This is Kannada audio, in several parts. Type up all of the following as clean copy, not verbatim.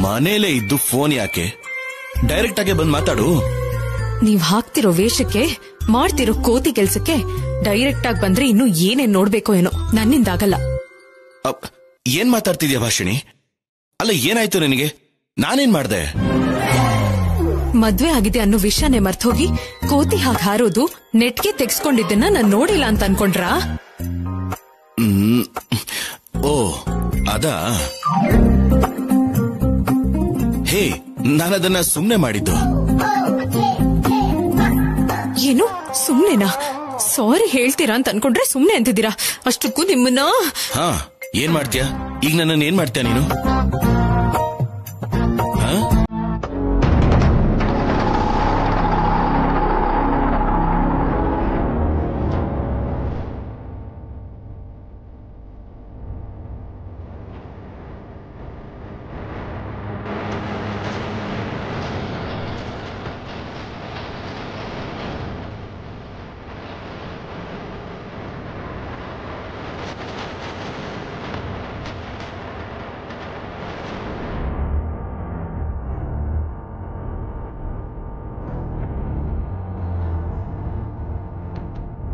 ಮನೇಲೆ ಇದ್ದು ಫೋನ್ ಯಾಕೆ, ಡೈರೆಕ್ಟ್ ಆಗಿ ಬಂದ್ ಮಾತಾಡು. ನೀವ್ ಹಾಕ್ತಿರೋ ವೇಷಕ್ಕೆ, ಮಾಡ್ತಿರೋ ಕೋತಿ ಕೆಲ್ಸಕ್ಕೆ ಡೈರೆಕ್ಟ್ ಆಗಿ ಬಂದ್ರೆ ಇನ್ನು ಏನೇನ್ ನೋಡ್ಬೇಕೋ ಏನೋ. ನನ್ನಿಂದಾಗಲ್ಲ. ಏನ್ ಮಾತಾಡ್ತಿದ್ಯಾ ಭಾಷಿಣಿ? ಅಲ್ಲ, ಏನಾಯ್ತು ನಿನಗೆ? ನಾನೇನ್ ಮಾಡ್ದೆ? ಮದ್ವೆ ಆಗಿದೆ ಅನ್ನೋ ವಿಷಯನೇ ಮರ್ತೋಗಿ ಕೋತಿ ಹಾಗೆ ಹಾರೋದು, ನೆಟ್ಗೆ ತೆಗ್ಸ್ಕೊಂಡಿದ್ದನ್ನ ನಾನ್ ನೋಡಿಲ್ಲ ಅಂತ ಅನ್ಕೊಂಡ್ರಾ? ಓ ಅದಾ? ಹೇ, ನಾನದನ್ನ ಸುಮ್ನೆ ಮಾಡಿದ್ದು. ಏನು ಸುಮ್ನೆನಾ? ಸಾರಿ ಹೇಳ್ತೀರಾ ಅಂತ ಅನ್ಕೊಂಡ್ರೆ ಸುಮ್ನೆ ಅಂತಿದ್ದೀರಾ. ಅಷ್ಟಕ್ಕೂ ನಿಮ್ಮನ್ನ ಏನ್ ಮಾಡ್ತೀಯಾ ಈಗ? ನನ್ನನ್ನು ಏನ್ ಮಾಡ್ತೀಯ ನೀನು?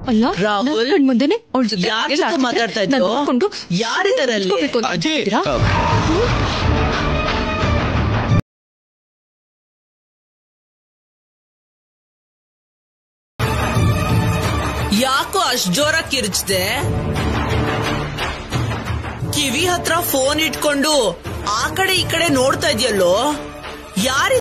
ಅಲ್ಲ, ರಾಹುಲ್ ಮುಂದೆನೆ ಅವಳ ಜೊತೆ ಮಾತಾಡ್ತಾ ಇದ್ದು ಯಾರಿದಾರಲ್ಲಿ? ಯಾಕೋ ಅಷ್ಟ್ ಜೋರಾಗಿ ಕಿರ್ಚ್ದೆ? ಕಿವಿ ಹತ್ರ ಫೋನ್ ಇಟ್ಕೊಂಡು ಆ ಕಡೆ ಈ ಕಡೆ ನೋಡ್ತಾ ಇದೆಯಲ್ಲೋ, ಯಾರಿ?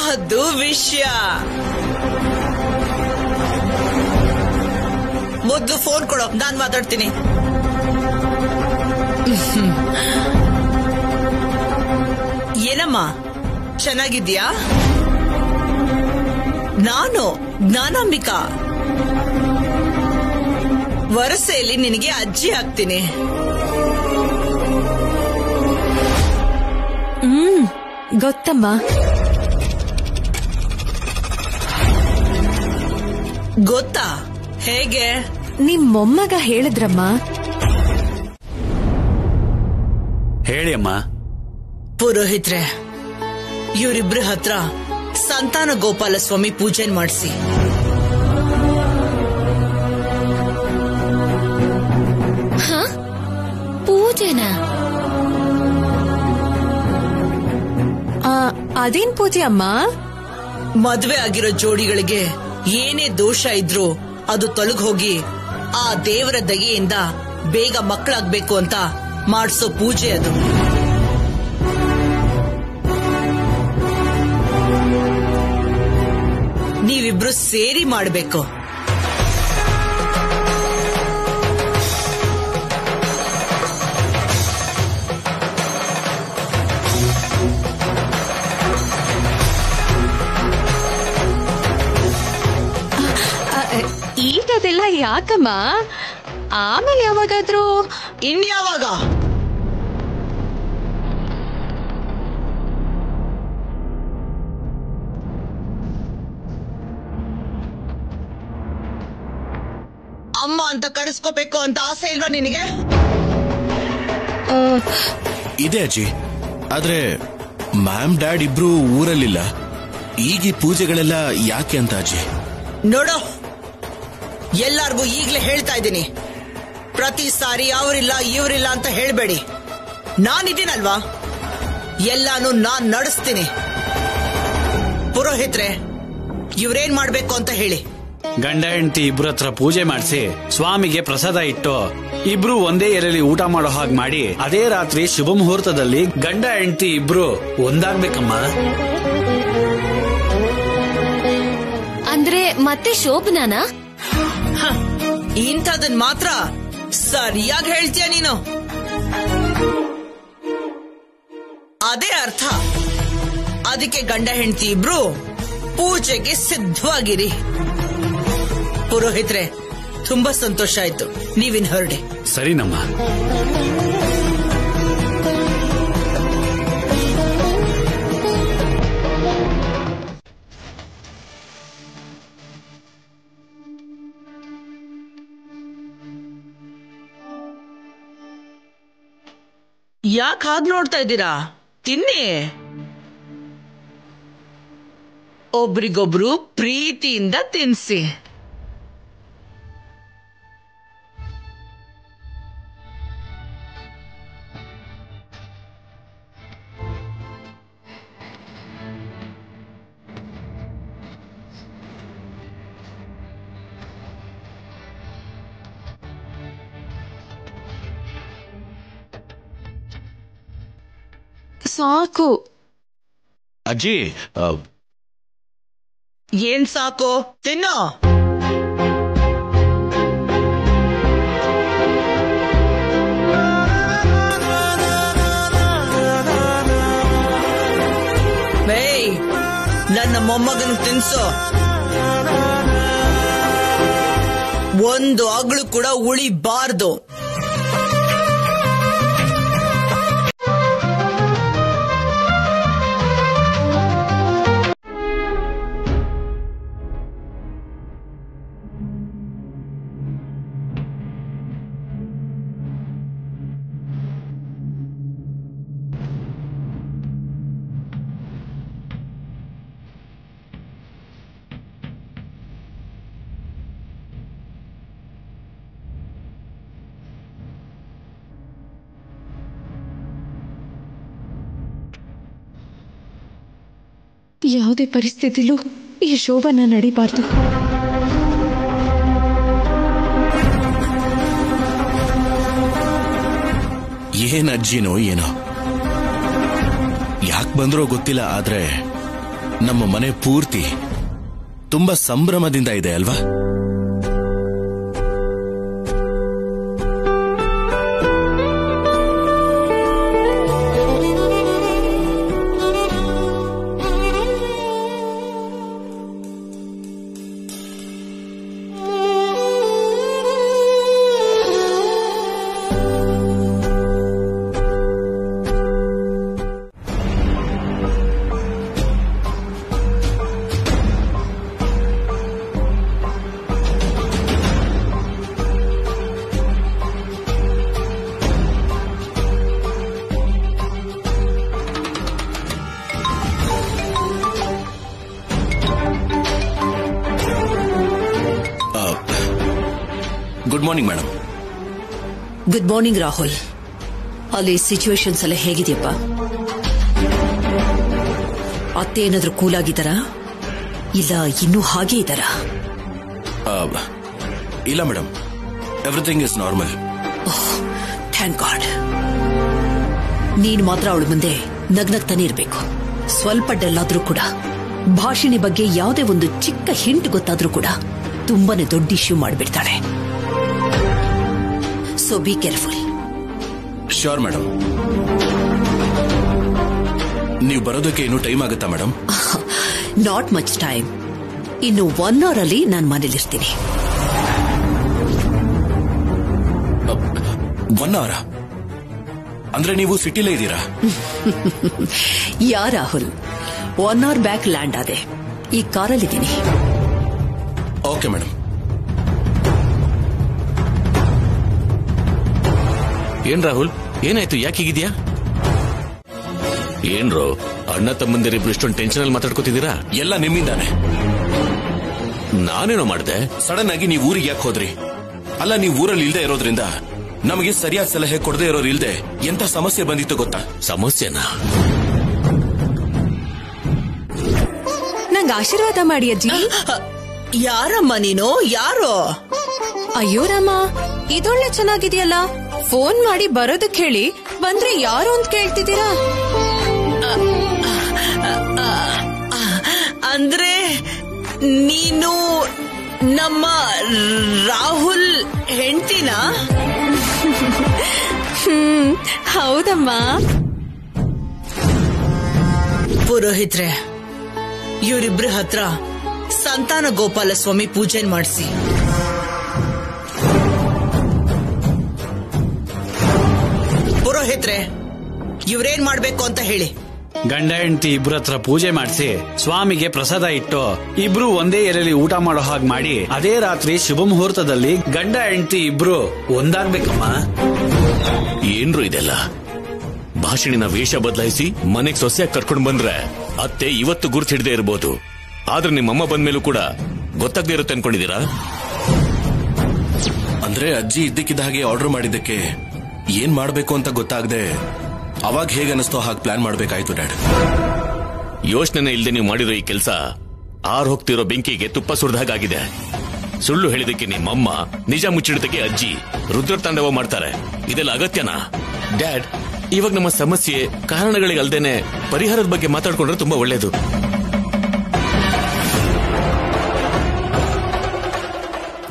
ಅದು ವಿಷಯ. ಮೊದ್ಲು ಫೋನ್ ಕೊಡೋ, ನಾನ್ ಮಾತಾಡ್ತೀನಿ. ಏನಮ್ಮ, ಚೆನ್ನಾಗಿದ್ಯಾ? ನಾನು ಜ್ಞಾನಾಂಬಿಕಾ. ವರಸೆಯಲ್ಲಿ ನಿನಗೆ ಅಜ್ಜಿ ಆಗ್ತೀನಿ. ಗೊತ್ತಮ್ಮ. ಗೊತ್ತಾ? ಹೇಗೆ? ನಿಮ್ ಮೊಮ್ಮಗ ಹೇಳಿದ್ರಮ್ಮ. ಹೇಳಿ ಅಮ್ಮ. ಪುರೋಹಿತ್ರೆ, ಇವರಿಬ್ರ ಹತ್ರ ಸಂತಾನ ಗೋಪಾಲ ಸ್ವಾಮಿ ಪೂಜೆ ಮಾಡಿಸಿ. ಪೂಜೆನಾ? ಅದೇನ್ ಪೂಜೆ ಅಮ್ಮ? ಮದ್ವೆ ಆಗಿರೋ ಜೋಡಿಗಳಿಗೆ ಏನೇ ದೋಷ ಇದ್ರೂ ಅದು ತೊಲಗ್ ಹೋಗಿ ಆ ದೇವರ ದಯೆಯಿಂದ ಬೇಗ ಮಕ್ಕಳಾಗ್ಬೇಕು ಅಂತ ಮಾಡಿಸೋ ಪೂಜೆ ಅದು. ನೀವಿಬ್ರು ಸೇರಿ ಮಾಡ್ಬೇಕು. ಈಗದೆಲ್ಲ ಯಾಕಮ್ಮ? ಆಮೇಲೆ ಯಾವಾಗಾದ್ರೂ. ಇನ್ಯಾವಾಗ? ಅಮ್ಮ ಅಂತ ಕರೆಸ್ಕೋಬೇಕು ಅಂತ ಆಸೆ ಇಲ್ವಾ ನಿನಗೆ? ಇದೆ ಅಜ್ಜಿ, ಆದ್ರೆ ಮ್ಯಾಮ್ ಡ್ಯಾಡ್ ಇಬ್ರು ಊರಲ್ಲಿಲ್ಲ. ಈಗ ಈ ಪೂಜೆಗಳೆಲ್ಲ ಯಾಕೆ ಅಂತ ಅಜ್ಜಿ? ನೋಡೋ, ಎಲ್ಲಾರ್ಗೂ ಈಗ್ಲೇ ಹೇಳ್ತಾ ಇದ್ದೀನಿ, ಪ್ರತಿ ಸಾರಿ ಅವರಿಲ್ಲ ಇವರಿಲ್ಲ ಅಂತ ಹೇಳ್ಬೇಡಿ. ನಾನಿದ್ದೀನಲ್ವಾ, ಎಲ್ಲಾನು ನಾನ್ ನಡೆಸ್ತೀನಿ. ಪುರೋಹಿತ್ರೆ, ಇವ್ರೇನ್ ಮಾಡ್ಬೇಕು ಅಂತ ಹೇಳಿ. ಗಂಡ ಹೆಂಡತಿ ಇಬ್ರು ಹತ್ರ ಪೂಜೆ ಮಾಡಿಸಿ ಸ್ವಾಮಿಗೆ ಪ್ರಸಾದ ಇಟ್ಟು ಇಬ್ರು ಒಂದೇ ಎಲೆಯಲ್ಲಿ ಊಟ ಮಾಡೋ ಹಾಗೆ ಮಾಡಿ ಅದೇ ರಾತ್ರಿ ಶುಭ ಮುಹೂರ್ತದಲ್ಲಿ ಗಂಡ ಹೆಂಡತಿ ಇಬ್ರು ಒಂದಾಗ್ಬೇಕಮ್ಮ. ಅಂದ್ರೆ ಮತ್ತೆ ಶೋಭನಾನಾ? ಇಂಥದನ್ ಮಾತ್ರ ಸರಿಯಾಗಿ ಹೇಳ್ತೀಯ ನೀನು. ಅದೇ ಅರ್ಥ. ಅದಕ್ಕೆ ಗಂಡ ಹೆಂಡತಿ ಇಬ್ರು ಪೂಜೆಗೆ ಸಿದ್ಧವಾಗಿರಿ. ಪುರೋಹಿತ್ರೆ, ತುಂಬಾ ಸಂತೋಷ ಆಯ್ತು. ನೀವಿನ್ ಹೊರಡಿ. ಸರಿನಮ್ಮ. ಯಾಕೆ ಹಾಗೆ ನೋಡ್ತಾ ಇದ್ದೀರಾ? ತಿನ್ನಿ. ಒಬ್ರಿಗೊಬ್ರು ಪ್ರೀತಿಯಿಂದ ತಿನ್ಸಿ. ಸಾಕು. ಅಜ್ಜಿ, ಏನ್ ಸಾಕು? ತಿನ್ನೋ. ನನ್ನ ಮೊಮ್ಮಗನ ತಿನ್ಸೋ. ಒಂದು ಅಗಳು ಕೂಡ ಉಳಿಬಾರ್ದು. ಯಾವುದೇ ಪರಿಸ್ಥಿತಿಲೂ ಈ ಶೋಭನ ನಡಿಬಾರ್ದು. ಏನ್ ಅಜ್ಜಿನೋ ಏನೋ, ಯಾಕೆ ಬಂದ್ರೋ ಗೊತ್ತಿಲ್ಲ, ಆದ್ರೆ ನಮ್ಮ ಮನೆ ಪೂರ್ತಿ ತುಂಬಾ ಸಂಭ್ರಮದಿಂದ ಇದೆ ಅಲ್ವಾ? Good morning madam. Good morning Rahul. ಅಲ್ಲಿ ಸಿಚುವೇಶನ್ಸ್ ಎಲ್ಲ ಹೇಗಿದೆಯಪ್ಪ? ಅತ್ತೆ ಏನಾದ್ರೂ ಕೂಲ್ ಆಗಿದ್ದಾರಾ, ಇಲ್ಲ ಇನ್ನೂ ಹಾಗೆ ಇದ್ದಾರಾ? ಇಲ್ಲ madam, everything is normal. Thank god. ನೀನ್ ಮಾತ್ರ ಅವಳ ಮುಂದೆ ನಗ್ನಗ್ತಾನೆ ಇರಬೇಕು. ಸ್ವಲ್ಪ ಡಲ್ ಆದ್ರೂ ಕೂಡ, ಭಾಷಿಣಿ ಬಗ್ಗೆ ಯಾವುದೇ ಒಂದು ಚಿಕ್ಕ ಹಿಂಟ್ ಗೊತ್ತಾದ್ರೂ ಕೂಡ ತುಂಬಾನೇ ದೊಡ್ಡ ಇಶ್ಯೂ ಮಾಡಿಬಿಡ್ತಾಳೆ. So be careful. Sure madam. ನೀವು ಬರೋದಕ್ಕೆ ಇನ್ನೂ ಟೈಮ್ ಆಗುತ್ತಾ ಮೇಡಮ್? Not much time. ಇನ್ನು 1 hour ಅಲ್ಲಿ ನಾನು ಮನೇಲಿರ್ತೀನಿ. 1 hour? ಅಂದ್ರೆ ನೀವು ಸಿಟಿಲೇ ಇದ್ದೀರಾ? ಯಾ ರಾಹುಲ್, 1 hour ಬ್ಯಾಕ್ ಲ್ಯಾಂಡ್ ಆದೆ. ಈ ಕಾರಲ್ಲಿದ್ದೀನಿ. Okay madam. ಏನ್ ರಾಹುಲ್, ಏನಾಯ್ತು? ಯಾಕೆ ಹೀಗಿದ್ಯಾ? ಏನ್ರೋ ಅಣ್ಣ ತಮ್ಮಂದಿರಿಬ್ರು ಇಷ್ಟೊಂದು ಟೆನ್ಷನ್ ಅಲ್ಲಿ ಮಾತಾಡ್ಕೋತಿದ್ದೀರಾ? ಎಲ್ಲ ನಿಮ್ಮಿಂದಾನೆ. ನಾನೇನೋ ಮಾಡಿದೆ? ಸಡನ್ ಆಗಿ ನೀವು ಊರಿಗೆ ಯಾಕೆ ಹೋದ್ರಿ? ಅಲ್ಲ, ನೀವು ಊರಲ್ಲಿ ಇಲ್ದೇ ಇರೋದ್ರಿಂದ ನಮಗೆ ಸರಿಯಾದ ಸಲಹೆ ಕೊಡದೇ ಇರೋರು ಇಲ್ದೆ ಎಂತ ಸಮಸ್ಯೆ ಬಂದಿತ್ತು ಗೊತ್ತಾ? ಸಮಸ್ಯೆನಾ? ನಂಗೆ ಆಶೀರ್ವಾದ ಮಾಡಿ ಅಜ್ಜಿ. ಯಾರಮ್ಮ ನೀನು? ಯಾರೋ? ಅಯ್ಯೋ ರಾಮ, ಇದೊಳ್ಳೆ ಚೆನ್ನಾಗಿದೆಯಲ್ಲ. ಫೋನ್ ಮಾಡಿ ಬರೋದಕ್ಕೆ ಹೇಳಿ ಬಂದ್ರೆ ಯಾರು ಅಂತ ಕೇಳ್ತಿದ್ದೀರಾ? ಅಂದ್ರೆ ನೀನು ನಮ್ಮ ರಾಹುಲ್ ಹೆಂಡ್ತಿನಾ? ಹೌದಮ್ಮ. ಪುರೋಹಿತ್ರೆ, ಇವರಿಬ್ರ ಹತ್ರ ಸಂತಾನ ಗೋಪಾಲ ಸ್ವಾಮಿ ಪೂಜೆ ಮಾಡಿಸಿ. ಪುರೋಹಿತ್ರೆ, ಇವ್ರೇನ್ ಮಾಡ್ಬೇಕು ಅಂತ ಹೇಳಿ. ಗಂಡ ಹೆಂಡತಿ ಇಬ್ರ ಹತ್ರ ಪೂಜೆ ಮಾಡಿಸಿ ಸ್ವಾಮಿಗೆ ಪ್ರಸಾದ ಇಟ್ಟು ಇಬ್ರು ಒಂದೇ ಎಲೆಯಲ್ಲಿ ಊಟ ಮಾಡೋ ಹಾಗೆ ಮಾಡಿ ಅದೇ ರಾತ್ರಿ ಶುಭ ಮುಹೂರ್ತದಲ್ಲಿ ಗಂಡ ಹೆಂಡತಿ ಇಬ್ರು ಒಂದಾಗ್ಬೇಕಮ್ಮ. ಏನ್ರು ಇದೆಲ್ಲ? ಭಾಷಣಿನ ವೇಷ ಬದಲಾಯಿಸಿ ಮನೆಗ್ ಸೊಸೆಯಾಗಿ ಕರ್ಕೊಂಡ್ ಬಂದ್ರೆ ಅತ್ತೆ ಇವತ್ತು ಗುರ್ತು ಹಿಡದೆ ಇರ್ಬೋದು, ಆದ್ರೆ ನಿಮ್ಮಮ್ಮ ಬಂದ್ಮೇಲೂ ಕೂಡ ಗೊತ್ತಾಗದೆ ಇರುತ್ತೆ ಅನ್ಕೊಂಡಿದೀರಾ? ಅಂದ್ರೆ ಅಜ್ಜಿ ಇದ್ದಕ್ಕಿದ್ದ ಹಾಗೆ ಆರ್ಡರ್ ಮಾಡಿದ್ದಕ್ಕೆ ಏನ್ ಮಾಡ್ಬೇಕು ಅಂತ ಗೊತ್ತಾಗದೆ ಅವಾಗ ಹೇಗೆ ಅನಿಸ್ತೋ ಹಾಗೆ ಪ್ಲಾನ್ ಮಾಡ್ಬೇಕಾಯ್ತು ಡ್ಯಾಡ್. ಯೋಚನೆ ಇಲ್ಲದೆ ನೀವು ಮಾಡಿರೋ ಈ ಕೆಲಸ ಆರ್ ಹೋಗ್ತಿರೋ ಬೆಂಕಿಗೆ ತುಪ್ಪ ಸುರಿದ ಹಾಗಾಗಿದೆ. ಸುಳ್ಳು ಹೇಳಿದಕ್ಕೆ ನಿಮ್ಮಮ್ಮ, ನಿಜ ಮುಚ್ಚಿಡೋದಕ್ಕೆ ಅಜ್ಜಿ ರುದ್ರ ತಾಂಡವ ಮಾಡ್ತಾರೆ. ಇದೆಲ್ಲ ಅಗತ್ಯನಾ? ಡ್ಯಾಡ್, ಇವಾಗ ನಮ್ಮ ಸಮಸ್ಯೆ ಕಾರಣಗಳಿಗೆ ಅಲ್ದೇನೆ ಪರಿಹಾರದ ಬಗ್ಗೆ ಮಾತಾಡ್ಕೊಂಡ್ರೆ ತುಂಬಾ ಒಳ್ಳೇದು.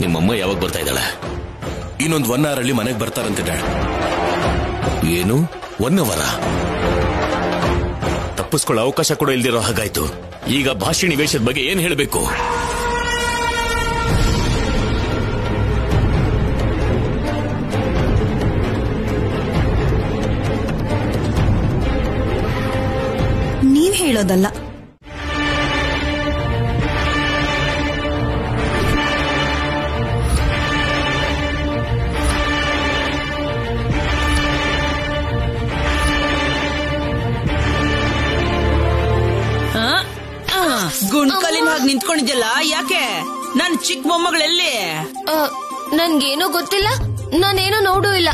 ನಿಮ್ಮಮ್ಮ ಯಾವಾಗ ಬರ್ತಾ ಇದ್ದಾಳೆ? ಇನ್ನೊಂದು 1 hour ಅಲ್ಲಿ ಮನೆಗೆ ಬರ್ತಾರಂತೆ ಡ್ಯಾಡ್. ಏನು 1 hour? ತಪ್ಪಿಸ್ಕೊಳ್ಳೋ ಅವಕಾಶ ಕೂಡ ಇಲ್ದಿರೋ ಹಾಗಾಯ್ತು. ಈಗ ಭಾಷಿಣಿ ವೇಷದ ಬಗ್ಗೆ ಏನ್ ಹೇಳಬೇಕು? ನೀವ್ ಹೇಳೋದಲ್ಲ. ಗುಂಡ್ಕಲಿನ ಹಾಗೆ ನಿಂತ್ಕೊಂಡಿದ್ಯಲ್ಲ, ಯಾಕೆ? ನನ್ ಚಿಕ್ಕ ಮೊಮ್ಮಗಳೆಲ್ಲಿ? ನನ್ಗೇನೋ ಗೊತ್ತಿಲ್ಲ, ನಾನೇನೋ ನೋಡೂ ಇಲ್ಲ.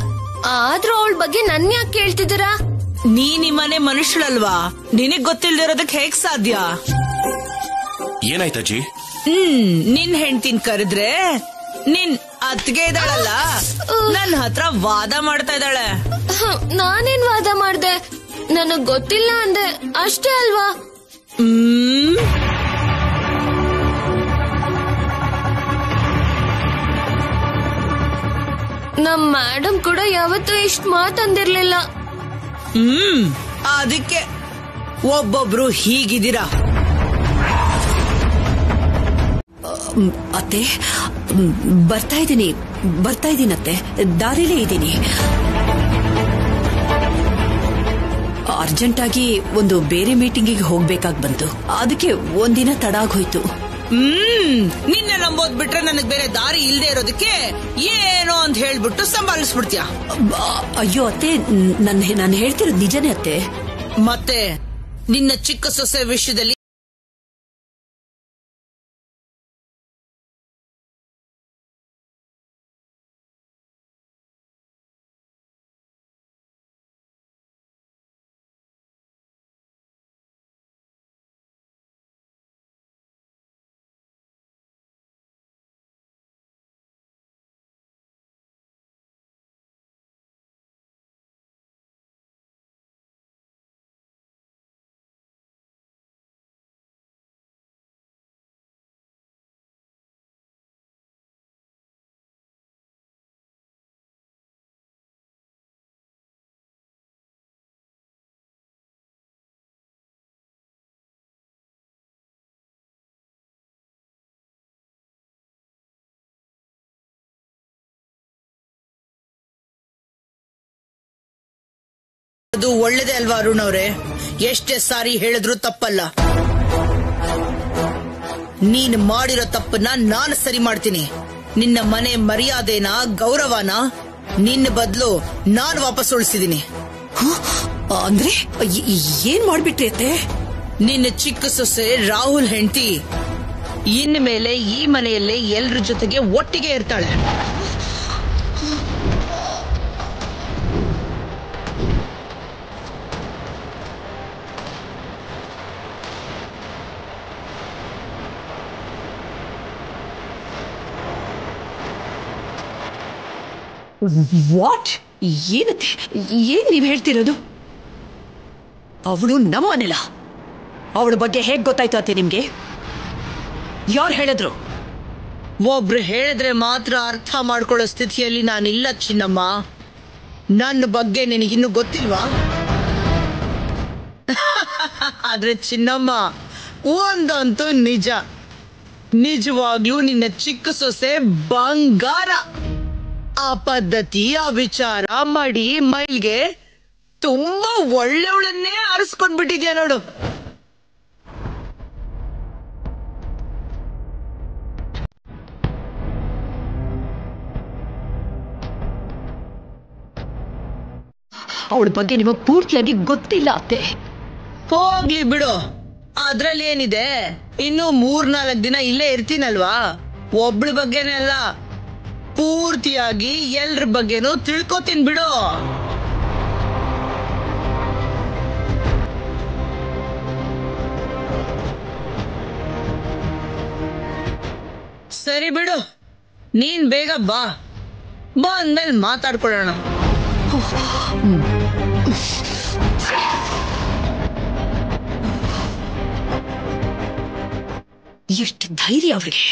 ಆದ್ರೂ ಅವಳ ಬಗ್ಗೆ ನನ್ ಯಾಕೆ ಕೇಳ್ತಿದ್ದೀರಾ? ನೀ ನಿಮ್ಮನೆ ಮನುಷ್ಯಳಲ್ವಾ, ನಿನಗ್ ಗೊತ್ತಿಲ್ದಿರೋದಕ್ಕೆ ಹೇಗ್ ಸಾಧ್ಯ? ಏನಾಯ್ತಜ್ಜಿ? ನಿನ್ ಹೆಂಡ್ತಿನ್ ಕರೆದ್ರೆ ನಿನ್ ಅತ್ಗೆ ಇದ್ದಾಳಲ್ಲ, ನನ್ ಹತ್ರ ವಾದ ಮಾಡ್ತಾ ಇದ್ದಾಳೆ. ನಾನೇನ್ ವಾದ ಮಾಡ್ದೆ? ನನಗ್ ಗೊತ್ತಿಲ್ಲ ಅಂದೆ ಅಷ್ಟೇ ಅಲ್ವಾ? ನಮ್ ಮೇಡಮ್ ಕೂಡ ಯಾವತ್ತೂ ಇಷ್ಟ್ ಮಾತಂದಿರ್ಲಿಲ್ಲ. ಅದಕ್ಕೆ ಒಬ್ಬೊಬ್ರು ಹೀಗಿದ್ದೀರಾ. ಅತ್ತೆ, ಬರ್ತಾ ಇದ್ದೀನಿ ಅತ್ತೆ, ದಾರಿಲೇ ಇದ್ದೀನಿ. ಅರ್ಜೆಂಟ್ ಆಗಿ ಒಂದು ಬೇರೆ ಮೀಟಿಂಗಿಗೆ ಹೋಗ್ಬೇಕಾಗಿ ಬಂತು, ಅದಕ್ಕೆ ಒಂದಿನ ತಡ ಆಗೋಯ್ತು. ನಿನ್ನೆ ನಂಬೋದ್ ಬಿಟ್ರೆ ನನಗ್ ಬೇರೆ ದಾರಿ ಇಲ್ದೇ ಇರೋದಕ್ಕೆ ಏನೋ ಅಂತ ಹೇಳ್ಬಿಟ್ಟು ಸಂಭಾಲಿಸ್ಬಿಡ್ತೀಯ. ಅಯ್ಯೋ ಅತ್ತೆ, ನಾನು ಹೇಳ್ತಿರೋದು ನಿಜನೇ ಅತ್ತೆ. ಮತ್ತೆ ನಿನ್ನ ಚಿಕ್ಕ ಸೊಸೆ ವಿಷಯದಲ್ಲಿ ಅದು ಒಳ್ಳೇದೇ ಅಲ್ವಾ ಅರುಣ್ ಅವ್ರೆ? ಎಷ್ಟೇ ಸಾರಿ ಹೇಳಿದ್ರು ತಪ್ಪಲ್ಲ. ನೀನ್ ಮಾಡಿರೋ ತಪ್ಪನ್ನ ನಾನು ಸರಿ ಮಾಡ್ತೀನಿ. ನಿನ್ನ ಮನೆ ಮರ್ಯಾದೆನ, ಗೌರವನ ನಿನ್ನ ಬದಲು ನಾನು ವಾಪಸ್ ಉಳಿಸಿದೀನಿ. ಅಂದ್ರೆ ಏನ್ ಮಾಡ್ಬಿಟ್ರಿ ಅತ್ತೆ? ನಿನ್ನ ಚಿಕ್ಕ ಸೊಸೆ ರಾಹುಲ್ ಹೆಂಡತಿ ಇನ್ಮೇಲೆ ಈ ಮನೆಯಲ್ಲೇ ಎಲ್ರ ಜೊತೆಗೆ ಒಟ್ಟಿಗೆ ಇರ್ತಾಳೆ. ವಾಟ್? ಏನ್ ನೀವ್ ಹೇಳ್ತಿರೋದು? ಅವಳು ನಮ್ಮನೆಲ್ಲ. ಅವಳ ಬಗ್ಗೆ ಹೇಗ್ ಗೊತ್ತಾಯ್ತು ಅತ್ತೆ ನಿಮ್ಗೆ? ಯಾರು ಹೇಳಿದ್ರು? ಒಬ್ರು ಹೇಳಿದ್ರೆ ಮಾತ್ರ ಅರ್ಥ ಮಾಡ್ಕೊಳ್ಳೋ ಸ್ಥಿತಿಯಲ್ಲಿ ನಾನಿಲ್ಲ ಚಿನ್ನಮ್ಮ. ನನ್ನ ಬಗ್ಗೆ ನಿನಗಿನ್ನೂ ಗೊತ್ತಿಲ್ವಾ? ಆದ್ರೆ ಚಿನ್ನಮ್ಮ, ಒಂದಂತೂ ನಿಜ, ನಿಜವಾಗ್ಲೂ ನಿನ್ನ ಚಿಕ್ಕ ಸೊಸೆ ಬಂಗಾರ. ಆ ಪದ್ಧತಿ, ಆ ವಿಚಾರ, ಮಡಿ ಮೈಲ್ಗೆ ತುಂಬಾ ಒಳ್ಳೆವಳನ್ನೇ ಆರಿಸ್ಕೊಂಡ್ಬಿಟ್ಟಿದ್ಯಾ ನೋಡು. ಅವಳ ಬಗ್ಗೆ ನಿಮಗೆ ಪೂರ್ತಿಯಾಗಿ ಗೊತ್ತಿಲ್ಲ ಅತ್ತೆ. ಹೋಗ್ಲಿ ಬಿಡು, ಅದ್ರಲ್ಲಿ ಏನಿದೆ, ಇನ್ನು 3-4 ದಿನ ಇಲ್ಲೇ ಇರ್ತೀನಲ್ವಾ. ಒಬ್ಳ ಬಗ್ಗೆನೇ ಅಲ್ಲ, ಪೂರ್ತಿಯಾಗಿ ಎಲ್ರ ಬಗ್ಗೆನೂ ತಿಳ್ಕೊತೀನಿ ಬಿಡು. ಸರಿ ಬಿಡು, ನೀನ್ ಬೇಗ ಬಾ ಅಂದ್ಮೇಲೆ ಮಾತಾಡ್ಕೊಳ್ಳೋಣ. ಎಷ್ಟು ಧೈರ್ಯ ಅವಳಿಗೆ.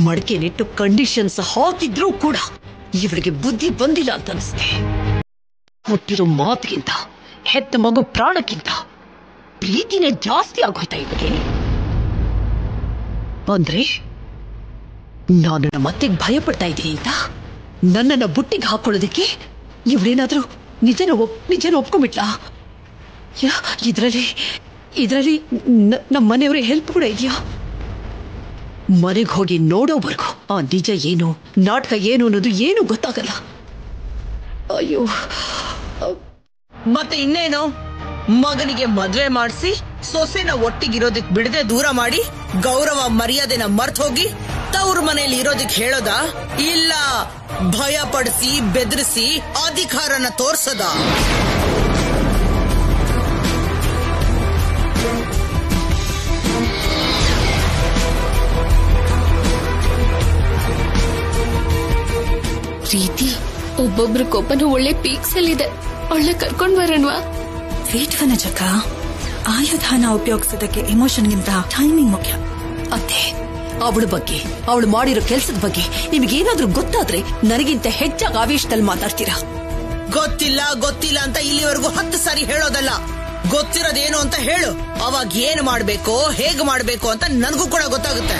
ಮಡಕೆ ನೆಟ್ಟು ಕಂಡೀಷನ್ಸ್ ಹಾಕಿದ್ರೂ ಕೂಡ ಇವಳಿಗೆ ಬುದ್ಧಿ ಬಂದಿಲ್ಲ ಅಂತ ಅನಿಸ್ತೆ. ಹುಟ್ಟಿರೋ ಮಾತಿಗಿಂತ ಹೆತ್ತ ಮಗು ಪ್ರಾಣಕ್ಕಿಂತ ಪ್ರೀತಿನೇ ಜಾಸ್ತಿ ಆಗೋಯ್ತಾ ಇವಳಿಗೆ. ಅಂದ್ರೆ ನಾನು ನಮ್ಮ ಅತ್ತೆಗೆ ಭಯ ಪಡ್ತಾ ಇದ್ದೀನಿ ಅಂತ ನನ್ನನ್ನ ಬುಟ್ಟಿಗೆ ಹಾಕೊಳ್ಳೋದಕ್ಕೆ ಇವಳೇನಾದ್ರೂ ನಿಜನ ಒಪ್ಕೊಂಡ್ಬಿಟ್ಲಾ? ಇದರಲ್ಲಿ ನಮ್ಮ ಮನೆಯವರೇ ಹೆಲ್ಪ್ ಕೂಡ ಇದೆಯಾ? ಮನೆಗೆ ಹೋಗಿ ನೋಡೋವರೆಗೂ ಆ ನಿಜ ಏನು ನಾಟಕ ಏನು ಅನ್ನೋದು ಏನು ಗೊತ್ತಾಗಲ್ಲ. ಅಯ್ಯೋ, ಮತ್ತೆ ಇನ್ನೇನು, ಮಗನಿಗೆ ಮದ್ವೆ ಮಾಡಿಸಿ ಸೊಸೆನ ಒಟ್ಟಿಗಿರೋದಕ್ ಬಿಡದೆ ದೂರ ಮಾಡಿ ಗೌರವ ಮರ್ಯಾದೆನ ಮರ್ತ್ ಹೋಗಿ ತವ್ರ ಮನೆಯಲ್ಲಿ ಇರೋದಕ್ ಹೇಳೋದ, ಇಲ್ಲ ಭಯ ಪಡಿಸಿ ಬೆದರಿಸಿ ಅಧಿಕಾರನ ತೋರ್ಸದ? ಪ್ರೀತಿ ಒಬ್ಬೊಬ್ರ ಕೋಪನು ಒಳ್ಳೆ ಪೀಕ್ಸ್ ಅಲ್ಲಿದೆ, ಒಳ್ಳೆ ಕರ್ಕೊಂಡ್ ಬರೋಣವಾ? ವೇಟ್ ವನಜಕ, ಆಯುಧಾನ ಉಪಯೋಗಿಸೋದಕ್ಕೆ ಎಮೋಷನ್ಗಿಂತ ಟೈಮಿಂಗ್ ಮುಖ್ಯ. ಅತ್ತೆ, ಅವಳ ಬಗ್ಗೆ, ಅವಳು ಮಾಡಿರೋ ಕೆಲಸದ ಬಗ್ಗೆ ನಿಮಗೇನಾದ್ರೂ ಗೊತ್ತಾದ್ರೆ ನನಗಿಂತ ಹೆಚ್ಚಾಗಿ ಆವೇಶದಲ್ಲಿ ಮಾತಾಡ್ತೀರಾ. ಗೊತ್ತಿಲ್ಲ ಅಂತ ಇಲ್ಲಿವರೆಗೂ 10 ಸಾರಿ ಹೇಳೋದಲ್ಲ, ಗೊತ್ತಿರೋದೇನು ಅಂತ ಹೇಳು. ಅವಾಗ ಏನ್ ಮಾಡ್ಬೇಕು, ಹೇಗ್ ಮಾಡ್ಬೇಕು ಅಂತ ನನಗೂ ಕೂಡ ಗೊತ್ತಾಗುತ್ತೆ.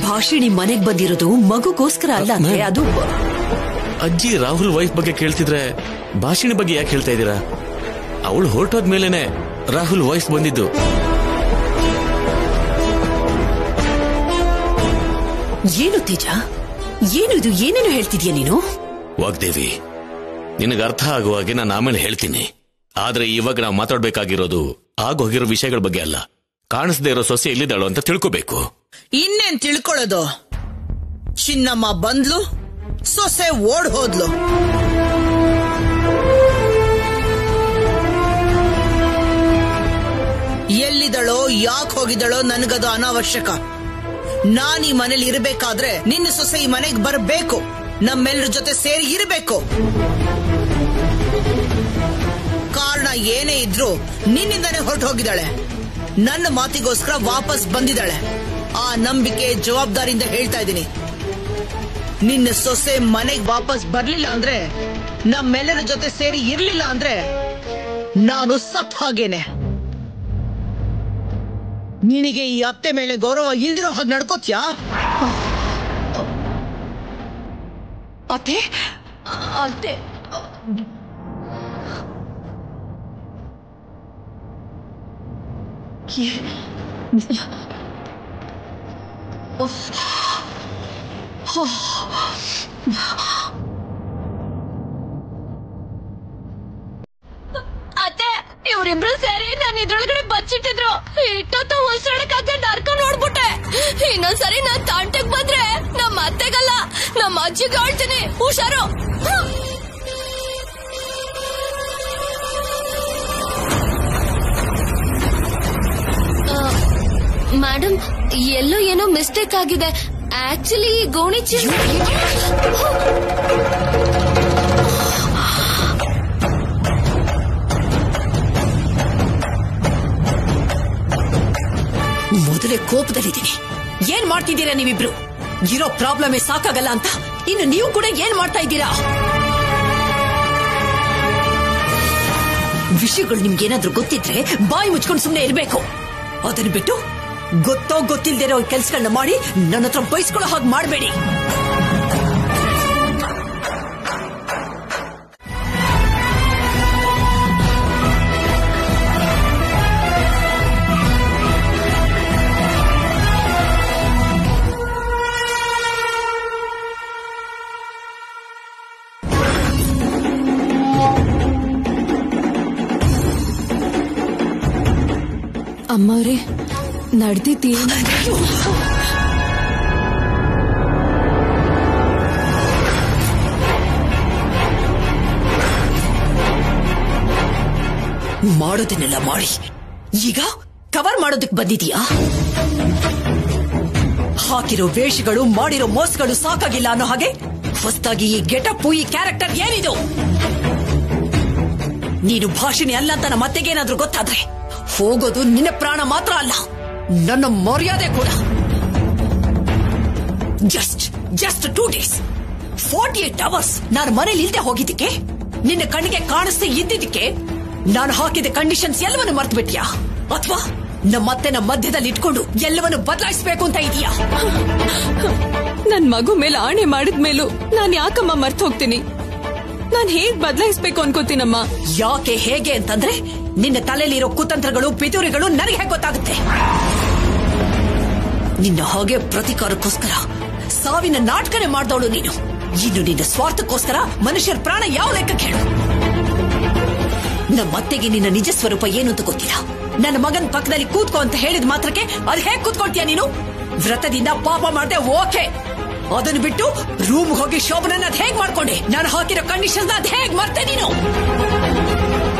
ಭಾಷಿಣಿ ಮನೆಗ್ ಬಂದಿರೋದು ಮಗುಗೋಸ್ಕರ ಅಲ್ಲ ಅಂದ್ರೆ ಅದು ಅಜ್ಜಿ ರಾಹುಲ್ ವೈಫ್ ಬಗ್ಗೆ ಕೇಳ್ತಿದ್ರೆ ಭಾಷಿಣಿ ಬಗ್ಗೆ ಯಾಕೆ ಹೇಳ್ತಾ ಇದ್ದೀರಾ? ಅವಳು ಹೊರಟೋದ್ಮೇಲೆನೆ ರಾಹುಲ್ ವೈಫ್ ಬಂದಿದ್ದು. ಏನು ತೇಜ, ಏನು ಇದು? ಏನೇನು ಹೇಳ್ತಿದ್ಯಾ ನೀನು? ವಾಗ್ದೇವಿ, ನಿನಗೆ ಅರ್ಥ ಆಗುವ ಹಾಗೆ ನಾನು ಆಮೇಲೆ ಹೇಳ್ತೀನಿ. ಆದ್ರೆ ಇವಾಗ ನಾವು ಮಾತಾಡ್ಬೇಕಾಗಿರೋದು ಆಗೋಗಿರೋ ವಿಷಯಗಳ ಬಗ್ಗೆ ಅಲ್ಲ. ಕಾಣಿಸದೇ ಇರೋ ಸೊಸೆ ಎಲ್ಲಿದ್ದಾಳು ಅಂತ ತಿಳ್ಕೋಬೇಕು. ಇನ್ನೇನ್ ತಿಳ್ಕೊಳ್ಳೋದು? ಚಿನ್ನಮ್ಮ ಬಂದ್ಲು, ಸೊಸೆ ಓಡ್ ಹೋದ್ಲು. ಎಲ್ಲಿದಳೋ ಯಾಕೆ ಹೋಗಿದಳೋ ನನಗದು ಅನಾವಶ್ಯಕ. ನಾನ್ ಈ ಮನೇಲಿ ಇರಬೇಕಾದ್ರೆ ನಿನ್ನ ಸೊಸೆ ಈ ಮನೆಗೆ ಬರಬೇಕು, ನಮ್ಮೆಲ್ಲರ ಜೊತೆ ಸೇರಿ ಇರಬೇಕು. ಕಾರಣ ಏನೇ ಇದ್ರೂ ನಿನ್ನಿಂದಾನೇ ಹೊರಟು ಹೋಗಿದ್ದಾಳೆ. ನನ್ನ ಮಾತಿಗೋಸ್ಕರ ವಾಪಸ್ ಬಂದಿದ್ದಾಳೆ. ಆ ನಂಬಿಕೆ ಜವಾಬ್ದಾರಿಯಿಂದ ಹೇಳ್ತಾ ಇದ್ದೀನಿ. ನಿನ್ನ ಸೊಸೆ ಮನೆಗೆ ವಾಪಸ್ ಬರ್ಲಿಲ್ಲ ಅಂದ್ರೆ, ನಮ್ಮೆಲ್ಲರ ಜೊತೆ ಸೇರಿ ಇರ್ಲಿಲ್ಲ ಅಂದ್ರೆ ನಾನು ಸತ್ ಹಾಗೇನೆ. ನಿನಗೆ ಈ ಅತ್ತೆ ಮೇಲೆ ಗೌರವ ಇಲ್ದಿರೋ ಹಾಗೆ ನಡ್ಕೋತ್ಯಾ? ಅತ್ತೆ ಅತ್ತೆ ಅತ್ತೆ, ಇವರಿಬ್ರು ಸೇರಿ ನಾನು ಇದ್ರೊಳಗಡೆ ಬಚ್ಚಿಟ್ಟಿದ್ರು. ಇಟ್ಟೊತ್ತು ಉಸಿರಾಡಕ್ಕಾಗದೆ ನರ್ಕ ನೋಡ್ಬಿಟ್ಟೆ. ಇನ್ನೊಂದ್ಸರಿ ನಾನ್ ತಾಂಟಕ್ ಬಂದ್ರೆ ನಮ್ಮ ಅತ್ತೆಗಲ್ಲ, ನಮ್ಮ ಅಜ್ಜಿಗೆ ಹೇಳ್ತೀನಿ, ಹುಷಾರು. ಮೇಡಮ್, ಎಲ್ಲೋ ಏನೋ ಮಿಸ್ಟೇಕ್ ಆಗಿದೆ. ಆಕ್ಚುಲಿ ಗೋಣಿ ಮೊದಲೇ ಕೋಪದಲ್ಲಿದ್ದೀನಿ. ಏನ್ ಮಾಡ್ತಿದ್ದೀರಾ ನೀವಿಬ್ರು? ಇರೋ ಪ್ರಾಬ್ಲಮ್ ಸಾಕಾಗಲ್ಲ ಅಂತ ಇನ್ನು ನೀವು ಕೂಡ ಏನ್ ಮಾಡ್ತಾ ಇದ್ದೀರಾ? ವಿಷಯಗಳು ನಿಮ್ಗೇನಾದ್ರೂ ಗೊತ್ತಿದ್ರೆ ಬಾಯಿ ಮುಚ್ಕೊಂಡು ಸುಮ್ನೆ ಇರ್ಬೇಕು. ಅದನ್ನ ಬಿಟ್ಟು ಗೊತ್ತೋ ಗೊತ್ತಿಲ್ದಿರೋ ಕೆಲ್ಸಗಳನ್ನ ಮಾಡಿ ನನ್ನ ಹತ್ರ ಬಯಸ್ಕೊಳ್ಳೋ ಹಾಗೆ ಮಾಡಬೇಡಿ. ಅಮ್ಮವ್ರೆ ನಡೆದಿದ್ದೇನು? ಮಾಡೋದನ್ನೆಲ್ಲ ಮಾಡಿ ಈಗ ಕವರ್ ಮಾಡೋದಕ್ಕೆ ಬಂದಿದೀಯಾ? ಹಾಕಿರೋ ವೇಷಗಳು ಮಾಡಿರೋ ಮೋಸಗಳು ಸಾಕಾಗಿಲ್ಲ ಅನ್ನೋ ಹಾಗೆ ಹೊಸದಾಗಿ ಈ ಗೆಟಪ್ ಈ ಕ್ಯಾರೆಕ್ಟರ್ ಏನಿದು? ನೀನು ಭಾಷಿಣಿ ಅಲ್ಲ ಅಂತ ನಮ್ಮ ಅತ್ತೆಗೇನಾದ್ರೂ ಗೊತ್ತಾದ್ರೆ ಹೋಗೋದು ನಿನ್ನ ಪ್ರಾಣ ಮಾತ್ರ ಅಲ್ಲ, ನನ್ನ ಮರ್ಯಾದೆ ಕೂಡ. ಜಸ್ಟ್ 2 days 48 hours ನಾನು ಮನೇಲಿ ಇಲ್ದೆ ಹೋಗಿದ್ದಕ್ಕೆ, ನಿನ್ನ ಕಣ್ಣಿಗೆ ಕಾಣಿಸ್ತಾ ಇದ್ದಿದ್ದಕ್ಕೆ ನಾನು ಹಾಕಿದ ಕಂಡೀಷನ್ಸ್ ಎಲ್ಲವನ್ನು ಮರ್ತು ಬಿಟ್ಯಾ? ಅಥವಾ ನಮ್ಮತ್ತೆ ನಮ್ಮ ಮಧ್ಯದಲ್ಲಿ ಇಟ್ಕೊಂಡು ಎಲ್ಲವನ್ನು ಬದಲಾಯಿಸಬೇಕು ಅಂತ ಇದೀಯಾ? ನನ್ ಮಗು ಮೇಲೆ ಆಣೆ ಮಾಡಿದ್ಮೇಲೂ ನಾನ್ ಯಾಕಮ್ಮ ಮರ್ತು ಹೋಗ್ತೀನಿ? ನಾನ್ ಹೇಗ್ ಬದಲಾಯಿಸ್ಬೇಕು ಅನ್ಕೋತೀನಮ್ಮ. ಯಾಕೆ ಹೇಗೆ ಅಂತಂದ್ರೆ ನಿನ್ನ ತಲೆಯಲ್ಲಿರೋ ಕುತಂತ್ರಗಳು ಪಿತೂರಿಗಳು ನನಗೆ ಹೇಗೆ ಗೊತ್ತಾಗುತ್ತೆ? ನಿನ್ನ ಹಾಗೆ ಪ್ರತಿಕಾರಕ್ಕೋಸ್ಕರ ಸಾವಿನ ನಾಟಕನೇ ಮಾಡ್ದವಳು ನೀನು. ಇನ್ನು ನಿನ್ನ ಸ್ವಾರ್ಥಕ್ಕೋಸ್ಕರ ಮನುಷ್ಯರ ಪ್ರಾಣ ಯಾವ ಲೆಕ್ಕಕ್ಕೆ ಹೇಳು? ನಮ್ಮತ್ತೆಗೆ ನಿನ್ನ ನಿಜ ಸ್ವರೂಪ ಏನು ಅಂತ ಗೊತ್ತಿಲ್ಲ. ನನ್ನ ಮಗನ್ ಪಕ್ಕದಲ್ಲಿ ಕೂತ್ಕೋ ಅಂತ ಹೇಳಿದ ಮಾತ್ರಕ್ಕೆ ಅದ್ ಹೇಗ್ ಕೂತ್ಕೊಳ್ತೀಯ ನೀನು? ವ್ರತದಿಂದ ಪಾಪ ಮಾಡ್ದೆ ಓಕೆ, ಅದನ್ನು ಬಿಟ್ಟು ರೂಮ್ ಹೋಗಿ ಶೋಭನನ್ನ ಅದ್ ಹೇಗ್ ಮಾಡ್ಕೊಂಡೆ? ನಾನು ಹಾಕಿರೋ ಕಂಡೀಷನ್ ಅದ್ ಹೇಗ್ ಮರ್ತೆ ನೀನು?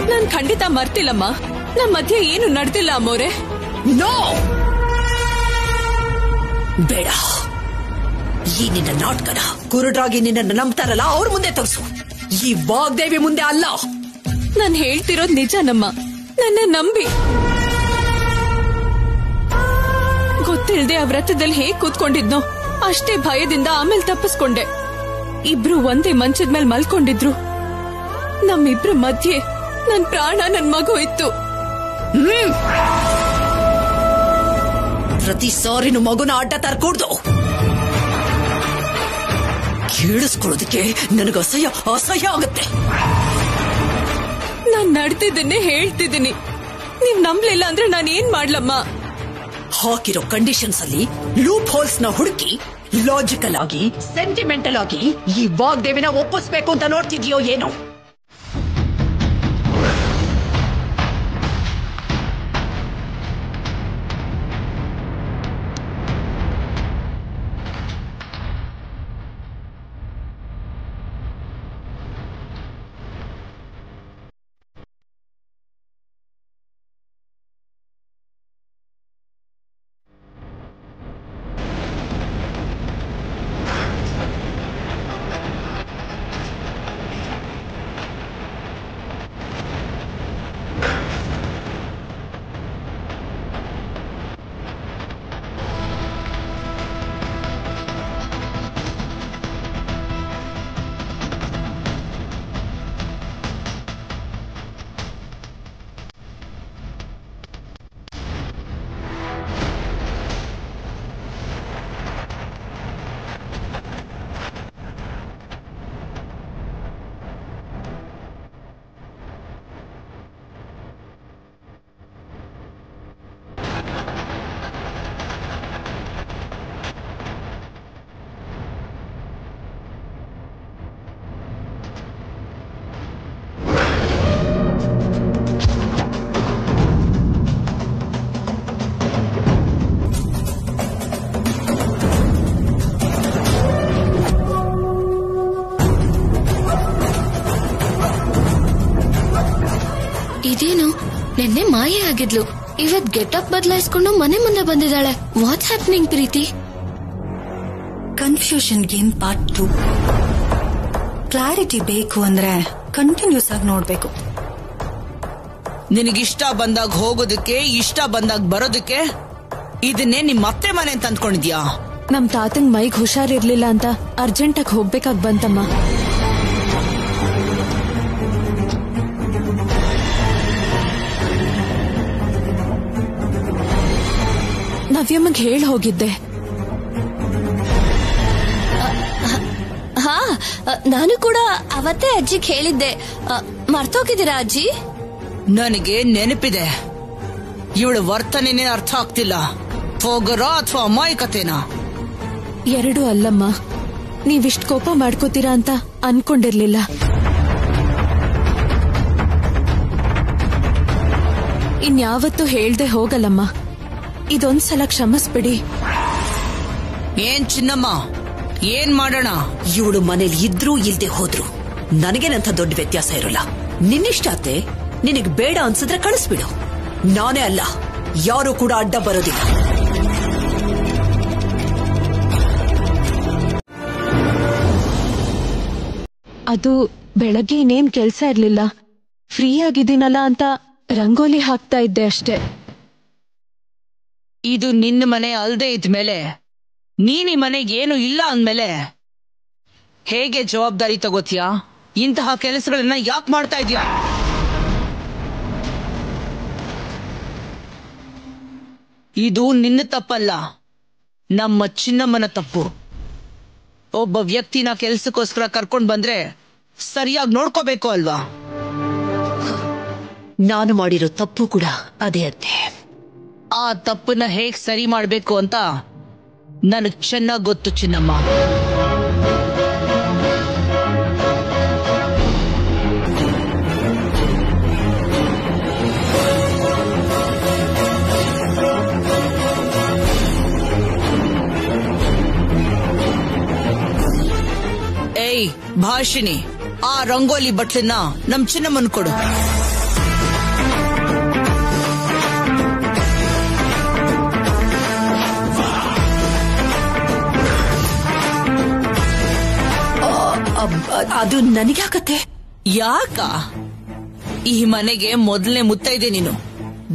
ನಾನ್ ಖಂಡಿತ ಮರ್ತಿಲ್ಲಮ್ಮ. ನಮ್ಮ ಮಧ್ಯೆ ಏನು ನಡೆದಿಲ್ಲ ಅಮ್ಮೋರೆ. ನೋ, ಬೇಡ. ಈ ನಿನ್ನ ನಾಟಕನ ಕುರುಡ್ರಾಗಿ ನಿನ್ನ ನಂಬ್ತಾರಲ್ಲ ಅವ್ರ ಮುಂದೆ ತೋರಿಸು, ಈ ವಾಗ್ದೇವಿ ಮುಂದೆ ಅಲ್ಲ. ನಾನ್ ಹೇಳ್ತಿರೋದ್ ನಿಜನಮ್ಮ, ನನ್ನ ನಂಬಿ. ಗೊತ್ತಿಲ್ದೆ ಆ ವ್ರತದಲ್ಲಿ ಹೇಗ್ ಕೂತ್ಕೊಂಡಿದ್ನೋ ಅಷ್ಟೇ ಭಯದಿಂದ ಆಮೇಲೆ ತಪ್ಪಿಸ್ಕೊಂಡೆ. ಇಬ್ರು ಒಂದೇ ಮಂಚದ ಮೇಲೆ ಮಲ್ಕೊಂಡಿದ್ರು. ನಮ್ಮಿಬ್ರ ಮಧ್ಯೆ ನನ್ ಪ್ರಾಣ ನನ್ ಮಗು ಇತ್ತು. ಪ್ರತಿ ಸಾರಿನ ಮಗುನ ಅಡ್ಡ ತರ್ಕೊಡ್ದು ಕೇಳಿಸ್ಕೊಳ್ಳೋದಕ್ಕೆ ನನಗೆ ಅಸಹ್ಯ ಆಗುತ್ತೆ. ನಾನ್ ನಡೆದಿದ್ದನ್ನೇ ಹೇಳ್ತಿದ್ದೀನಿ. ನೀವ್ ನಂಬ್ಲಿಲ್ಲ ಅಂದ್ರೆ ನಾನು ಏನ್ ಮಾಡ್ಲಮ್ಮ? ಹಾಕಿರೋ ಕಂಡೀಷನ್ಸ್ ಅಲ್ಲಿ ಲೂಪ್ ಹೋಲ್ಸ್ ನ ಹುಡುಕಿ ಲಾಜಿಕಲ್ ಆಗಿ ಸೆಂಟಿಮೆಂಟಲ್ ಆಗಿ ಈ ವಾಗ್ದೇವಿನ ಒಪ್ಪಿಸ್ಬೇಕು ಅಂತ ನೋಡ್ತಿದ್ಯೋ ಏನೋ? ಇದೇನು ನಿನ್ನೆ ಮಾಯೆ ಆಗಿದ್ಲು, ಇವತ್ ಗೆಟಪ್ ಬದಲಾಯಿಸ್ಕೊಂಡು ಮನೆ ಮುಂದೆ ಬಂದಿದ್ದಾಳೆ. What's happening Preethi? Confusion game part 2. Clarity ಬೇಕು ಅಂದ್ರೆ ಕಂಟಿನ್ಯೂಸ್ ಆಗಿ ನೋಡ್ಬೇಕು. ನಿನಗಿಷ್ಟ ಬಂದಾಗ ಹೋಗೋದಕ್ಕೆ, ಇಷ್ಟ ಬಂದಾಗ ಬರೋದಕ್ಕೆ ಇದನ್ನೇ ನಿಮ್ ಅತ್ತೆ ಮನೆ ಅಂತ ಅಂದ್ಕೊಂಡಿದ್ಯಾ? ನಮ್ ತಾತಂಗ್ ಮೈಗ್ ಹುಷಾರಿರ್ಲಿಲ್ಲ ಅಂತ ಅರ್ಜೆಂಟಾಗಿ ಹೋಗ್ಬೇಕಾಗ್ ಬಂತಮ್ಮ. ನವ್ಯಮ್ಮಗ್ ಹೇಳ್ ಹೋಗಿದ್ದೆ. ಹಾ, ನಾನು ಕೂಡ ಅವತ್ತೇ ಅಜ್ಜಿಗೆ ಹೇಳಿದ್ದೆ. ಮರ್ತೋಗಿದ್ದೀರಾ ಅಜ್ಜಿ? ನನಗೆ ನೆನಪಿದೆ. ಇವಳ ವರ್ತನೆನೇ ಅರ್ಥ ಆಗ್ತಿಲ್ಲ. ಹೋಗರೋ ಅಥವಾ ಅಮಾಯಕತೆನಾ? ಎರಡೂ ಅಲ್ಲಮ್ಮ. ನೀವಿಷ್ಟ್ ಕೋಪ ಮಾಡ್ಕೋತೀರಾ ಅಂತ ಅನ್ಕೊಂಡಿರ್ಲಿಲ್ಲ. ಇನ್ಯಾವತ್ತೂ ಹೇಳ್ದೆ ಹೋಗಲ್ಲಮ್ಮ. ಇದೊಂದ್ಸಲ ಕ್ಷಮಿಸ್ಬಿಡಿ. ಏನ್ ಚಿನ್ನಮ್ಮ, ಏನ್ ಮಾಡೋಣ? ಇವಳು ಮನೇಲಿ ಇದ್ರೂ ಇಲ್ದೆ ಹೋದ್ರು ನನಗೇನಂತ ದೊಡ್ಡ ವ್ಯತ್ಯಾಸ ಇರೋಲ್ಲ. ನಿನ್ನಿಷ್ಟ ಅತ್ತೆ, ನಿನಗ್ ಬೇಡ ಅನ್ಸಿದ್ರೆ ಕಳಿಸ್ಬಿಡು. ನಾನೇ ಅಲ್ಲ, ಯಾರು ಕೂಡ ಅಡ್ಡ ಬರೋದಿಲ್ಲ. ಅದು ಬೆಳಗ್ಗೆ ಇನ್ನೇನ್ ಕೆಲ್ಸ ಇರ್ಲಿಲ್ಲ, ಫ್ರೀ ಆಗಿದ್ದೀನಲ್ಲ ಅಂತ ರಂಗೋಲಿ ಹಾಕ್ತಾ ಇದ್ದೆ ಅಷ್ಟೇ. ಇದು ನಿನ್ನ ಮನೆ ಅಲ್ದೇ ಇದ್ಮೇಲೆ, ನೀನ್ ಈ ಮನೆಗೆ ಏನು ಇಲ್ಲ ಅಂದ್ಮೇಲೆ ಹೇಗೆ ಜವಾಬ್ದಾರಿ ತಗೋತೀಯಾ? ಇಂತಹ ಕೆಲಸಗಳನ್ನ ಯಾಕೆ ಮಾಡ್ತಾ ಇದೀಯಾ? ಇದು ನಿನ್ನ ತಪ್ಪಲ್ಲ, ನಮ್ಮ ಚಿನ್ನಮ್ಮನ ತಪ್ಪು. ಒಬ್ಬ ವ್ಯಕ್ತಿನ ಕೆಲ್ಸಕ್ಕೋಸ್ಕರ ಕರ್ಕೊಂಡ್ ಬಂದ್ರೆ ಸರಿಯಾಗಿ ನೋಡ್ಕೋಬೇಕು ಅಲ್ವಾ? ನಾನು ಮಾಡಿರೋ ತಪ್ಪು ಕೂಡ ಅದೇ ಅತ್ತೆ. ಆ ತಪ್ಪನ್ನ ಹೇಗ್ ಸರಿ ಮಾಡ್ಬೇಕು ಅಂತ ನನಗ್ ಚೆನ್ನಾಗ್ ಗೊತ್ತು ಚಿನ್ನಮ್ಮ. ಏಯ್ ಭಾಷಿಣಿ, ಆ ರಂಗೋಲಿ ಬಟ್ಲನ್ನ ನಮ್ ಚಿನ್ನಮ್ಮನ್ ಕೊಡು. ಅದು ನನಗ್ಯಾಕತ್ತೆ? ಯಾಕ? ಈ ಮನೆಗೆ ಮೊದಲನೇ ಮುತ್ತೈದೆ ನೀನು.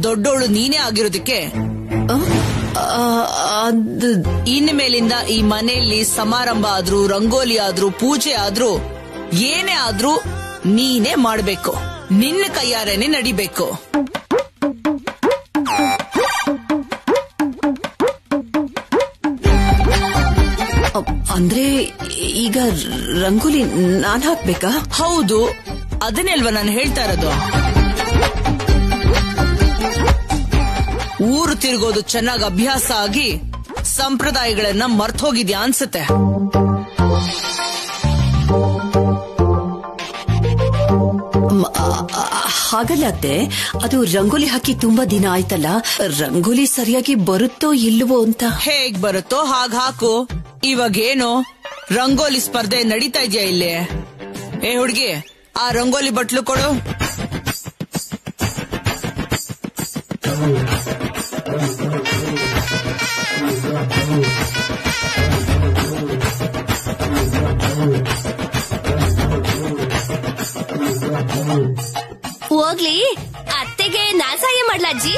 ದೊಡ್ಡೋಳು ನೀನೇ ಆಗಿರೋದಕ್ಕೆ ಇನ್ನು ಮೇಲಿಂದ ಈ ಮನೆಯಲ್ಲಿ ಸಮಾರಂಭ ಆದ್ರೂ, ರಂಗೋಲಿ ಆದ್ರೂ, ಪೂಜೆ ಆದ್ರೂ, ಏನೇ ಆದ್ರೂ ನೀನೇ ಮಾಡ್ಬೇಕು. ನಿನ್ನ ಕೈಯಾರೇನೆ ನಡಿಬೇಕು. ಅಂದ್ರೆ ಈಗ ರಂಗೋಲಿ ನಾನ್ ಹಾಕ್ಬೇಕಾ? ಹೌದು, ಅದನ್ನೇ ಅಲ್ವಾ ನಾನು ಹೇಳ್ತಾ ಇರೋದು. ಊರು ತಿರುಗೋದು ಚೆನ್ನಾಗಿ ಅಭ್ಯಾಸ ಆಗಿ ಸಂಪ್ರದಾಯಗಳನ್ನ ಮರ್ತೋಗಿದ್ಯಾ ಅನ್ಸುತ್ತೆ. ಹಾಗಲ್ಲ ಅತ್ತೆ, ಅದು ರಂಗೋಲಿ ಹಾಕಿ ತುಂಬಾ ದಿನ ಆಯ್ತಲ್ಲ, ರಂಗೋಲಿ ಸರಿಯಾಗಿ ಬರುತ್ತೋ ಇಲ್ವೋ ಅಂತ. ಹೇಗ್ ಬರುತ್ತೋ ಹಾಗ್ ಹಾಕು. ಇವಾಗೇನು ರಂಗೋಲಿ ಸ್ಪರ್ಧೆ ನಡೀತಾ ಇದೆಯಾ ಇಲ್ಲಿ? ಏ ಹುಡ್ಗಿ, ಆ ರಂಗೋಲಿ ಬಟ್ಲು ಕೊಡು. ಹೋಗ್ಲಿ, ಅತ್ತೆಗೆ ನಾ ಸಹಾಯ ಮಾಡ್ಲಾ ಅಜ್ಜಿ?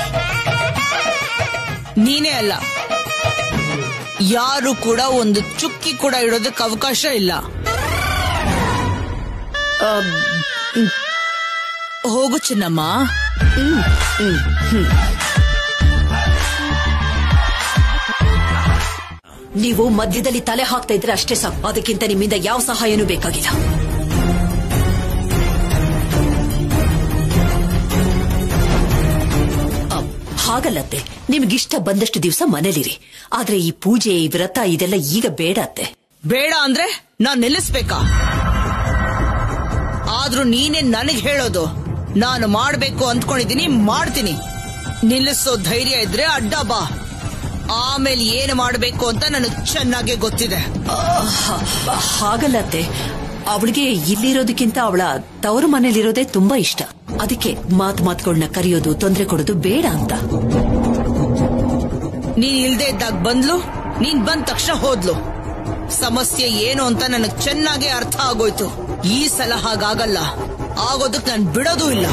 ನೀನೇ ಅಲ್ಲ, ಯಾರು ಕೂಡ ಒಂದು ಚುಕ್ಕಿ ಕೂಡ ಇಡೋದಕ್ಕೆ ಅವಕಾಶ ಇಲ್ಲ. ಹೋಗು ಚಿನ್ನಮ್ಮ. ನೀವು ಮಧ್ಯದಲ್ಲಿ ತಲೆ ಹಾಕ್ತಾ ಇದ್ರೆ ಅಷ್ಟೇ ಸಾಕು. ಅದಕ್ಕಿಂತ ನಿಮ್ಮಿಂದ ಯಾವ ಸಹಾಯನೂ ಬೇಕಾಗಿಲ್ಲ. ಹಾಗಲ್ಲತ್ತೆ, ನಿಮ್ಗಿಷ್ಟ ಬಂದಷ್ಟು ದಿವಸ ಮನೇಲಿರಿ. ಆದ್ರೆ ಈ ಪೂಜೆ, ಈ ವ್ರತ ಇದೆಲ್ಲ ಈಗ ಬೇಡ ಅತ್ತೆ. ಬೇಡ ಅಂದ್ರೆ ನಾನ್ ನಿಲ್ಲಿಸ್ಬೇಕಾ? ಆದ್ರೂ ನೀನೇ ನನಗ್ ಹೇಳೋದು. ನಾನು ಮಾಡ್ಬೇಕು ಅಂದ್ಕೊಂಡಿದ್ದೀನಿ, ಮಾಡ್ತೀನಿ. ನಿಲ್ಲಿಸೋ ಧೈರ್ಯ ಇದ್ರೆ ಅಡ್ಡ ಬಾ. ಆಮೇಲೆ ಏನು ಮಾಡ್ಬೇಕು ಅಂತ ನನಗ್ ಚೆನ್ನಾಗೆ ಗೊತ್ತಿದೆ. ಹಾಗಲ್ಲತ್ತೆ, ಅವಳಿಗೆ ಇಲ್ಲಿರೋದಕ್ಕಿಂತ ಅವಳ ತವರು ಮನೇಲಿರೋದೇ ತುಂಬಾ ಇಷ್ಟ. ಅದಕ್ಕೆ ಮಾತುಗಳನ್ನ ಕರೆಯೋದು, ತೊಂದರೆ ಕೊಡೋದು ಬೇಡ ಅಂತ. ನೀನ್ ಇಲ್ದೇ ಇದ್ದಾಗ ಬಂದ್ಲು, ನೀನ್ ಬಂದ ತಕ್ಷಣ ಹೋದ್ಲು. ಸಮಸ್ಯೆ ಏನು ಅಂತ ನನಗ್ ಚೆನ್ನಾಗಿ ಅರ್ಥ ಆಗೋಯ್ತು. ಈ ಸಲ ಹಾಗಾಗಲ್ಲ, ಆಗೋದಕ್ ನಾನ್ ಬಿಡೋದೂ ಇಲ್ಲ.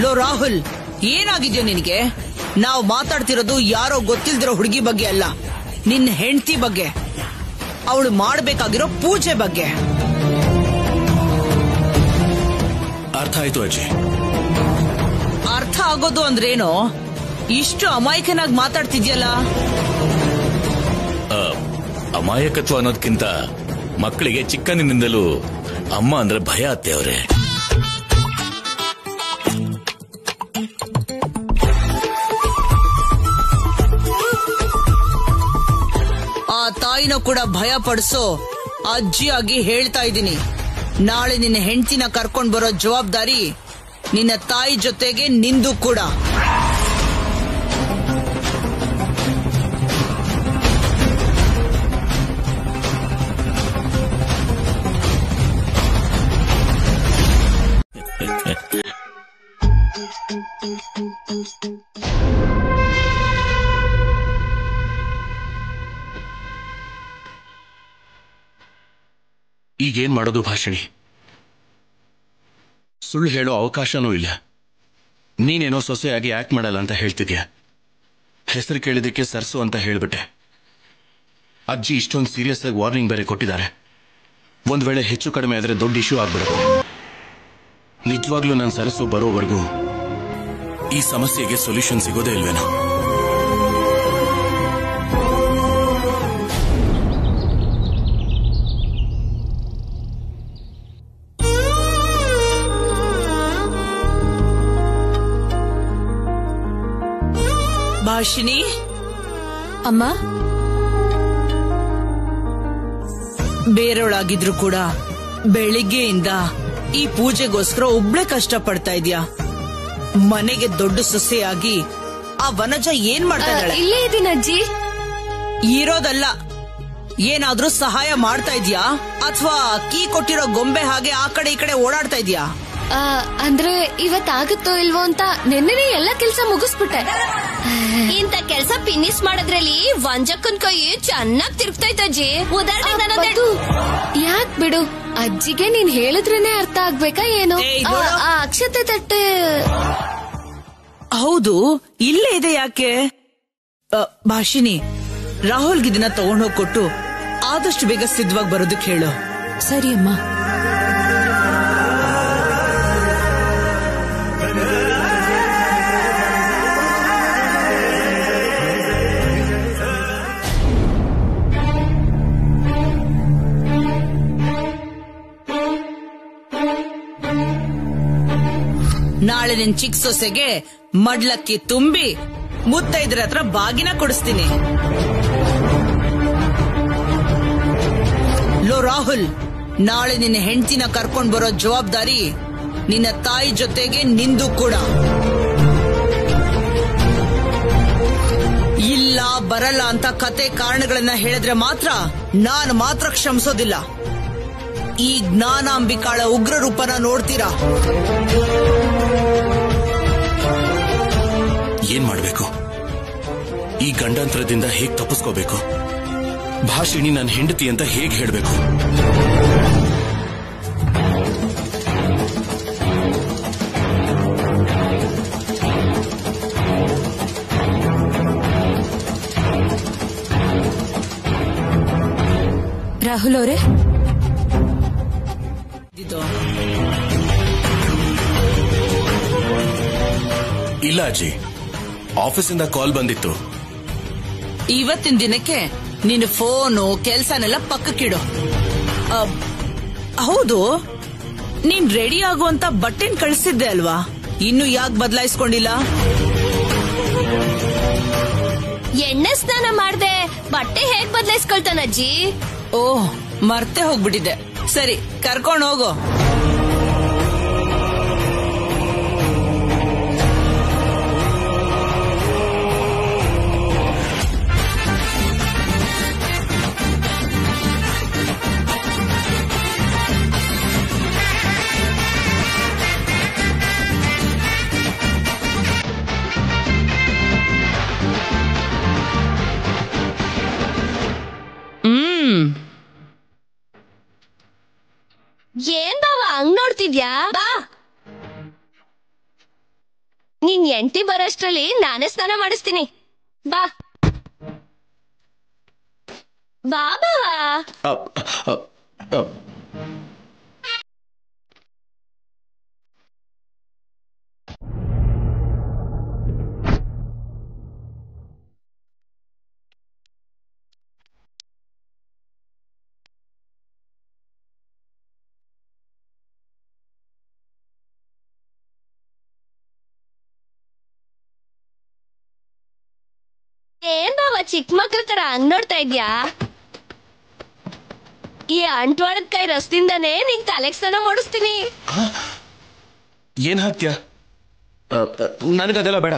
ಲೋ ರಾಹುಲ್, ಏನಾಗಿದ್ಯೋ ನಿನಗೆ? ನಾವು ಮಾತಾಡ್ತಿರೋದು ಯಾರೋ ಗೊತ್ತಿಲ್ದಿರೋ ಹುಡುಗಿ ಬಗ್ಗೆ ಅಲ್ಲ, ನಿನ್ನ ಹೆಂಡತಿ ಬಗ್ಗೆ, ಅವಳು ಮಾಡ್ಬೇಕಾಗಿರೋ ಪೂಜೆ ಬಗ್ಗೆ. ಅರ್ಥ ಆಯ್ತು ಅಜ್ಜಿ. ಅರ್ಥ ಆಗೋದು ಅಂದ್ರೇನು? ಇಷ್ಟು ಅಮಾಯಕನಾಗಿ ಮಾತಾಡ್ತಿದ್ಯಲ್ಲ. ಅಮಾಯಕತ್ವ ಅನ್ನೋದಕ್ಕಿಂತ ಮಕ್ಕಳಿಗೆ ಚಿಕ್ಕಂದಿನಿಂದಲೂ ಅಮ್ಮ ಅಂದ್ರೆ ಭಯ ಅತ್ತೆ ಅವ್ರೆ. ಆ ತಾಯಿ ತಾಯಿನೂ ಕೂಡ ಭಯ ಪಡಿಸೋ ಅಜ್ಜಿಯಾಗಿ ಹೇಳ್ತಾ ಇದ್ದೀನಿ. ನಾಳೆ ನಿನ್ನ ಹೆಂಡತಿನ ಕರ್ಕೊಂಡ್ ಬರೋ ಜವಾಬ್ದಾರಿ ನಿನ್ನ ತಾಯಿ ಜೊತೆಗೆ ನಿಂದು ಕೂಡ. ಈಗೇನ್ ಮಾಡೋದು ಭಾಷಿಣಿ? ಸುಳ್ಳು ಹೇಳೋ ಅವಕಾಶನೂ ಇಲ್ಲ. ನೀನೇನೋ ಸೊಸೆಯಾಗಿ ಆಕ್ಟ್ ಮಾಡಲ್ಲ ಅಂತ ಹೇಳ್ತಿದ್ಯಾ. ಹೆಸರು ಕೇಳಿದಕ್ಕೆ ಸರ್ಸು ಅಂತ ಹೇಳ್ಬಿಟ್ಟೆ. ಅಜ್ಜಿ ಇಷ್ಟೊಂದು ಸೀರಿಯಸ್ ಆಗಿ ವಾರ್ನಿಂಗ್ ಬೇರೆ ಕೊಟ್ಟಿದ್ದಾರೆ. ಒಂದ್ ವೇಳೆ ಹೆಚ್ಚು ಕಡಿಮೆ ಆದ್ರೆ ದೊಡ್ಡ ಇಶ್ಯೂ ಆಗ್ಬಿಡುತ್ತೆ. ನಿಜವಾಗ್ಲೂ ನನ್ನ ಸರಸು ಬರೋವರೆಗೂ ಈ ಸಮಸ್ಯೆಗೆ ಸೊಲ್ಯೂಷನ್ ಸಿಗೋದೇ ಇಲ್ವೇನೋ. ಭಾಷಿಣಿ, ಅಮ್ಮ, ಬೇರೆಯವಳಾಗಿದ್ರು ಕೂಡ ಬೆಳಿಗ್ಗೆಯಿಂದ ಈ ಪೂಜೆಗೋಸ್ಕರ ಒಬ್ಳೆ ಕಷ್ಟ ಪಡ್ತಾ ಇದ್ಯಾ. ಮನೆಗೆ ದೊಡ್ಡ ಸೊಸೆಯಾಗಿ ಆ ವನಜ ಏನ್ ಮಾಡ್ತಾ ಇದ್ದಾಳೆ? ಇಲ್ಲೇ ಇದೀನಿ ಅಜ್ಜಿ. ಇರೋದಲ್ಲ, ಏನಾದ್ರೂ ಸಹಾಯ ಮಾಡ್ತಾ ಇದ್ಯಾ ಅಥವಾ ಕೀ ಕೊಟ್ಟಿರೋ ಗೊಂಬೆ ಹಾಗೆ ಆ ಕಡೆ ಈ ಕಡೆ ಓಡಾಡ್ತಾ ಇದ್ಯಾ? ಅಂದ್ರೆ ಇವತ್ತಾಗುತ್ತೋ ಇಲ್ವೋ ಅಂತ ನೆನ್ನೆನೆ ಎಲ್ಲ ಕೆಲ್ಸ ಮುಗಿಸ್ಬಿಟ್ಟೆ. ಇಂತ ಕೆಲ್ಸ ಫಿನಿಶ್ ಮಾಡೋದ್ರಲ್ಲಿ ವಂಜಕ್ಕನ್ ಕೈ ಚೆನ್ನಾಗ್ ತಿರುಗ್ತೈತೆ ಅಜ್ಜಿ. ಉದಾಹರಣೆ ಯಾಕ್ ಬಿಡು, ಅಜ್ಜಿಗೆ ನೀನ್ ಹೇಳಿದ್ರೇನೆ ಅರ್ಥ ಆಗ್ಬೇಕಾ ಏನು? ಅಕ್ಷತೆ ತಟ್ಟೆ ಹೌದು, ಇಲ್ಲೇ ಇದೆ. ಯಾಕೆ ಭಾಷಿಣಿ, ರಾಹುಲ್ಗೆ ಇದನ್ನ ತಗೊಂಡೋಗಿ ಕೊಟ್ಟು ಆದಷ್ಟು ಬೇಗ ಸಿದ್ಧವಾಗಿ ಬರೋದಕ್ಕೆ ಹೇಳು. ಸರಿ ಅಮ್ಮ. ನಾಳೆ ನಿನ್ ಚಿಕ್ಕ ಸೊಸೆಗೆ ಮಡ್ಲಕ್ಕಿ ತುಂಬಿ ಮುತ್ತೈದರ ಹತ್ರ ಬಾಗಿನ ಕೊಡಿಸ್ತೀನಿ. ಲೋ ರಾಹುಲ್, ನಾಳೆ ನಿನ್ನ ಹೆಂಡತಿನ ಕರ್ಕೊಂಡ್ ಬರೋ ಜವಾಬ್ದಾರಿ ನಿನ್ನ ತಾಯಿ ಜೊತೆಗೆ ನಿಂದು ಕೂಡ. ಇಲ್ಲ ಬರಲ್ಲ ಅಂತ ಕತೆ ಕಾರಣಗಳನ್ನ ಹೇಳಿದ್ರೆ ಮಾತ್ರ ನಾನು ಮಾತ್ರ ಕ್ಷಮಿಸೋದಿಲ್ಲ. ಈ ಜ್ಞಾನಾಂಬಿಕಾಳ ಉಗ್ರ ರೂಪನ ನೋಡ್ತೀರಾ? ಏನ್ ಮಾಡ್ಬೇಕು? ಈ ಗಂಡಾಂತರದಿಂದ ಹೇಗ್ ತಪ್ಪಿಸ್ಕೋಬೇಕು? ಭಾಷಿಣಿ ನನ್ನ ಹೆಂಡತಿ ಅಂತ ಹೇಗ್ ಹೇಳ್ಬೇಕು? ರಾಹುಲ್ ಅವರೇ, ಇಲ್ಲ ಅಜ್ಜಿ, ಆಫೀಸಿಂದ ಕಾಲ್ ಬಂದಿತ್ತು. ಇವತ್ತಿನ ದಿನಕ್ಕೆ ನಿನ್ನ ಫೋನು ಕೆಲ್ಸನೆಲ್ಲ ಪಕ್ಕಕ್ಕಿಡು. ಹೌದು, ನೀನ್ ರೆಡಿ ಆಗುವಂತ ಬಟ್ಟೆನ್ ಕಳಿಸಿದ್ದೆ ಅಲ್ವಾ? ಇನ್ನು ಯಾಕೆ ಬದಲಾಯಿಸ್ಕೊಂಡಿಲ್ಲ? ಎಣ್ಣೆ ಸ್ನಾನ ಮಾಡ್ದೆ, ಬಟ್ಟೆ ಹೇಗ್ ಬದಲಾಯಿಸ್ಕೊಳ್ತಾನಜ್ಜಿ? ಓಹ್, ಮರ್ತೆ ಹೋಗ್ಬಿಟ್ಟಿದ್ದೆ. ಸರಿ, ಕರ್ಕೊಂಡು ಹೋಗು. ಏನ್ ಬಾವ ಹಂಗ್ ನೋಡ್ತಿದ್ಯಾ? ಬಾ, ನೀನ್ ಎಂಟಿ ಬರೋಷ್ಟ್ರಲ್ಲಿ ನಾನೇ ಸ್ನಾನ ಮಾಡಿಸ್ತೀನಿ. ಬಾ ಬಾಬಾ. ಏನ್ ಬಾವ ಚಿಕ್ಕ ಮಕ್ಳ ತರ ಹಂಗ್ ನೋಡ್ತಾ ಇದ್ಯಾ? ಈ ಅಂಟ್ವಾಳದ ಕೈ ರಸದಿಂದಾನೇ ನಿಂಗ್ ತಲೆಗೆ ಸ್ನಾನ ಮಾಡಿಸ್ತೀನಿ. ಏನ್ ಹಾಕ್ತ್ಯಾ? ನನಗದೆಲ್ಲ ಬೇಡ.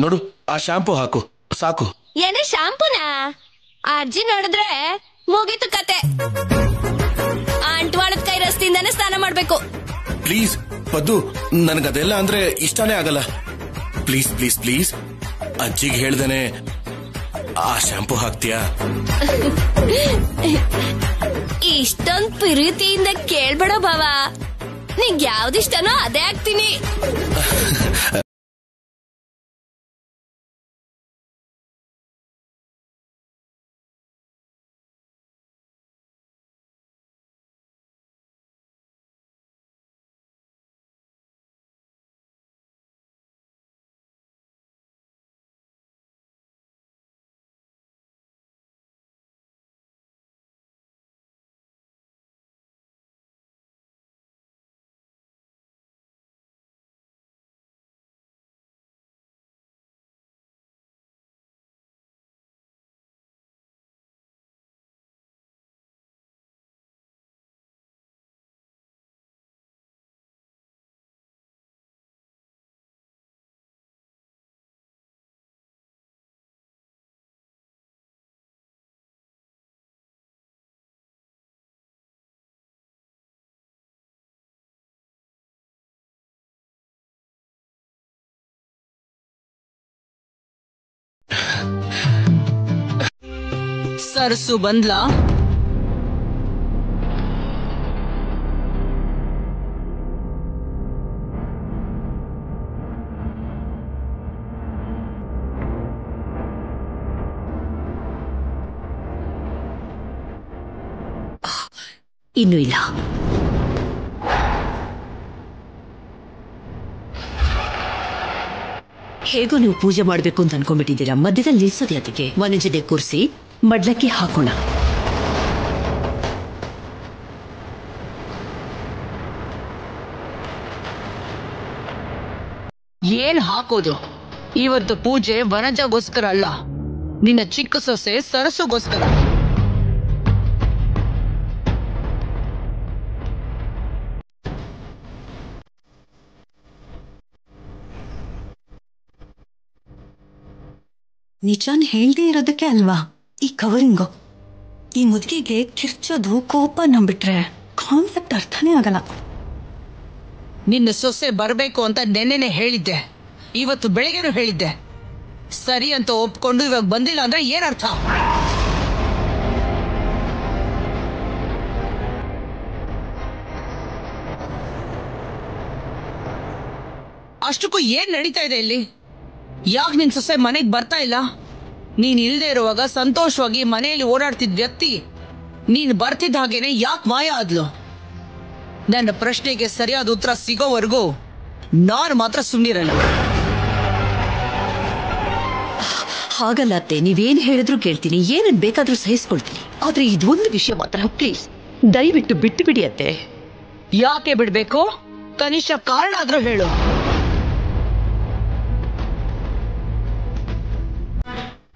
ನೋಡು, ಆ ಶಾಂಪೂ ಹಾಕು ಸಾಕು. ಏನೇ ಶಾಂಪೂನಾ? ಅಜ್ಜಿ ನೋಡಿದ್ರೆ ಮುಗೀತು ಕತೆ. ಅಂಟ್ವಾಳದ ಕೈ ರಸದಿಂದಾನೇ ಸ್ನಾನ ಮಾಡ್ಬೇಕು. ಪ್ಲೀಸ್ ಪದ್ದು, ನನಗದೆಲ್ಲ ಅಂದ್ರೆ ಇಷ್ಟನೇ ಆಗಲ್ಲ. ಪ್ಲೀಸ್ ಪ್ಲೀಸ್ ಪ್ಲೀಸ್, ಅಜ್ಜಿಗೆ ಹೇಳ್ದೇನೆ ಆ ಶಾಂಪೂ ಹಾಕ್ತೀಯಾ? ಇಷ್ಟೊಂದ್ ಪ್ರೀತಿಯಿಂದ ಕೇಳ್ಬೇಡ ಬಾವ, ನಿಂಗ್ ಯಾವ್ದಿಷ್ಟನೋ ಅದೇ ಹಾಕ್ತೀನಿ. ಸರಸು ಬಂದ್ಲಾ? ಇನ್ನೂ ಇಲ್ಲ. ಹೇಗೋ ನೀವು ಪೂಜೆ ಮಾಡ್ಬೇಕು ಅಂತ ಅನ್ಕೊಂಡ್ಬಿಟ್ಟಿದ್ದೀರಾ. ಮಧ್ಯದಲ್ಲಿ ನಿಲ್ಸೋದು ಅದಕ್ಕೆ. ಮನೆ ಜೊತೆ ಕೂರಿಸಿ ಮಡ್ಲಕ್ಕೆ ಹಾಕೋಣ. ಏನ್ ಹಾಕೋದು? ಇವತ್ತು ಪೂಜೆ ವನಜಗೋಸ್ಕರ ಅಲ್ಲ, ನಿನ್ನ ಚಿಕ್ಕ ಸೊಸೆ ಸರಸುಗೋಸ್ಕರ. ನಿಜಾನ್ ಹೇಳ್ದೇ ಇರೋದಕ್ಕೆ ಅಲ್ವಾ ಈ ಕವರಿಂಗು. ಈ ಮುದುಕಿಗೆ ಕಿರ್ಚೋದು ಕೋಪ ನಂಬಿಟ್ರೆ ಕಾನ್ಸೆಪ್ಟ್ ಅರ್ಥನೇ ಆಗಲ್ಲ. ನಿನ್ನ ಸೊಸೆ ಬರ್ಬೇಕು ಅಂತ ನೆನ್ನೆನೆ ಹೇಳಿದ್ದೆ, ಇವತ್ತು ಬೆಳಿಗ್ಗೆನೂ ಹೇಳಿದ್ದೆ. ಸರಿ ಅಂತ ಒಪ್ಕೊಂಡು ಇವಾಗ ಬಂದಿಲ್ಲ ಅಂದ್ರೆ ಏನರ್ಥ? ಅಷ್ಟಕ್ಕೂ ಏನ್ ನಡೀತಾ ಇದೆ ಇಲ್ಲಿ? ಯಾಕೆ ನಿನ್ ಸೊಸೆ ಮನೆಗೆ ಬರ್ತಾ ಇಲ್ಲ? ನೀನ್ ಇಲ್ದೇ ಇರುವಾಗ ಸಂತೋಷವಾಗಿ ಮನೆಯಲ್ಲಿ ಓಡಾಡ್ತಿದ್ ವ್ಯಕ್ತಿ ನೀನ್ ಬರ್ತಿದ್ದ ಹಾಗೇನೆ ಯಾಕೆ ಮಾಯ ಆದ್ಲು? ನನ್ನ ಪ್ರಶ್ನೆಗೆ ಸರಿಯಾದ ಉತ್ತರ ಸಿಗೋವರೆಗೂ ನಾನು ಮಾತ್ರ ಸುಮ್ಮನಿರಲ್ಲ. ಹಾಗಲ್ಲ ಅತ್ತೆ, ನೀವೇನ್ ಹೇಳಿದ್ರು ಕೇಳ್ತೀನಿ, ಏನನ್ ಬೇಕಾದ್ರೂ ಸಹಿಸ್ಕೊಳ್ತೀನಿ. ಆದ್ರೆ ಇದೊಂದು ವಿಷಯ ಮಾತ್ರ ಪ್ಲೀಸ್ ದಯವಿಟ್ಟು ಬಿಟ್ಟು ಬಿಡಿ ಅತ್ತೆ. ಯಾಕೆ ಬಿಡ್ಬೇಕು? ಕನಿಷ್ಠ ಕಾರಣ ಆದ್ರೂ ಹೇಳು.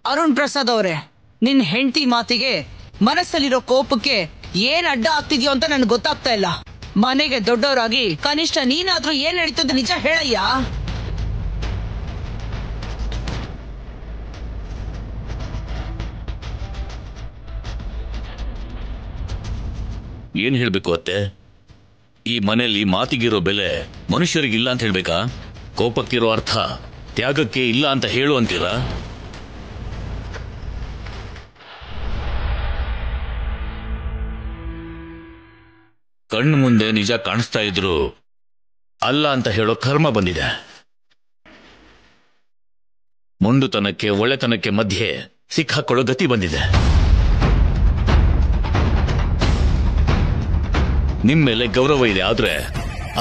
ಅರುಣ್ ಪ್ರಸಾದ್ ಅವರೇ, ನಿನ್ ಹೆಂಡತಿ ಮಾತಿಗೆ ಮನಸ್ಸಲ್ಲಿರೋ ಕೋಪಕ್ಕೆ ಏನ್ ಅಡ್ಡ ಆಗ್ತಿದ್ಯೋ ಅಂತ ನನ್ಗೆ ಗೊತ್ತಾಗ್ತಾ ಇಲ್ಲ. ಮನೆಗೆ ದೊಡ್ಡವರಾಗಿ ಕನಿಷ್ಠ ನೀನಾದ್ರೂ ಏನ್ ನಡೀತದೆ ನಿಜ ಹೇಳಯ್ಯ. ಏನ್ ಹೇಳ್ಬೇಕು ಅತ್ತೆ? ಈ ಮನೆಯಲ್ಲಿ ಮಾತಿಗಿರೋ ಬೆಲೆ ಮನುಷ್ಯರಿಗಿಲ್ಲ ಅಂತ ಹೇಳ್ಬೇಕಾ? ಕೋಪಕ್ಕಿರೋ ಅರ್ಥ ತ್ಯಾಗಕ್ಕೆ ಇಲ್ಲ ಅಂತ ಹೇಳು ಅಂತೀರಾ? ಕಣ್ಣು ಮುಂದೆ ನಿಜ ಕಾಣಿಸ್ತಾ ಇದ್ರು ಅಲ್ಲ ಅಂತ ಹೇಳೋ ಕರ್ಮ ಬಂದಿದೆ. ಮೊಂಡುತನಕ್ಕೆ ಒಳ್ಳೆತನಕ್ಕೆ ಮಧ್ಯೆ ಸಿಕ್ಕಾಕೊಳ್ಳೋ ಗತಿ ಬಂದಿದೆ. ನಿಮ್ ಮೇಲೆ ಗೌರವ ಇದೆ, ಆದ್ರೆ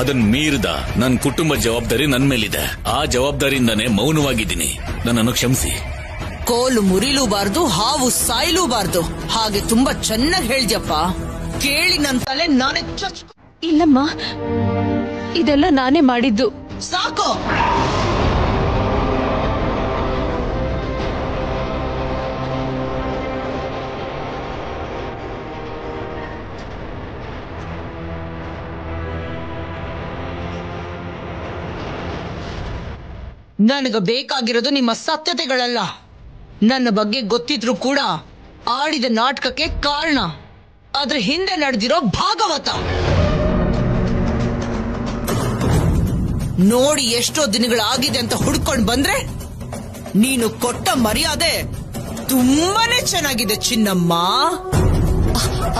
ಅದನ್ನ ಮೀರಿದ ನನ್ನ ಕುಟುಂಬ ಜವಾಬ್ದಾರಿ ನನ್ ಮೇಲಿದೆ. ಆ ಜವಾಬ್ದಾರಿಯಿಂದಾನೇ ಮೌನವಾಗಿದ್ದೀನಿ. ನನ್ನನ್ನು ಕ್ಷಮಿಸಿ. ಕೋಲು ಮುರಿಲೂಬಾರ್ದು, ಹಾವು ಸಾಯ್ಲೂಬಾರ್ದು. ಹಾಗೆ ತುಂಬಾ ಚೆನ್ನಾಗಿ ಹೇಳ್ದ್ಯಪ್ಪ. ಕೇಳಿ ನನ್ನ ತಲೆ ನಾನೇ ಇಲ್ಲಮ್ಮ, ಇದೆಲ್ಲ ನಾನೇ ಮಾಡಿದ್ದು. ಸಾಕು. ನನಗೆ ಬೇಕಾಗಿರೋದು ನಿಮ್ಮ ಸತ್ಯತೆಗಳಲ್ಲ, ನನ್ನ ಬಗ್ಗೆ ಗೊತ್ತಿದ್ರು ಕೂಡ ಆಡಿದ ನಾಟಕಕ್ಕೆ ಕಾರಣ, ಅದ್ರ ಹಿಂದೆ ನಡೆದಿರೋ ಭಾಗವತ. ನೋಡಿ ಎಷ್ಟೋ ದಿನಗಳಾಗಿದೆ ಅಂತ ಹುಡ್ಕೊಂಡ್ ಬಂದ್ರೆ ನೀನು ಕೊಟ್ಟ ಮರ್ಯಾದೆ ತುಂಬಾನೇ ಚೆನ್ನಾಗಿದೆ ಚಿನ್ನಮ್ಮ.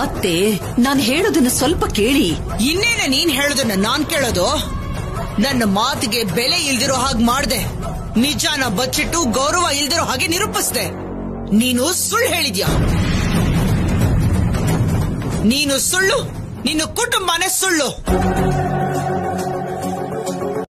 ಅತ್ತೆ, ನಾನು ಹೇಳೋದನ್ನ ಸ್ವಲ್ಪ ಕೇಳಿ. ಇನ್ನೇನೆ ನೀನ್ ಹೇಳೋದನ್ನ ನಾನ್ ಕೇಳೋದು? ನನ್ನ ಮಾತಿಗೆ ಬೆಲೆ ಇಲ್ದಿರೋ ಹಾಗೆ ಮಾಡ್ದೆ, ನಿಜಾನ ಬಚ್ಚಿಟ್ಟು ಗೌರವ ಇಲ್ದಿರೋ ಹಾಗೆ ನಿರೂಪಿಸ್ದೆ. ನೀನು ಸುಳ್ಳು ಹೇಳಿದ್ಯಾ. ನೀನು ಸುಳ್ಳು, ನಿನ್ನ ಕುಟುಂಬನೇ ಸುಳ್ಳು.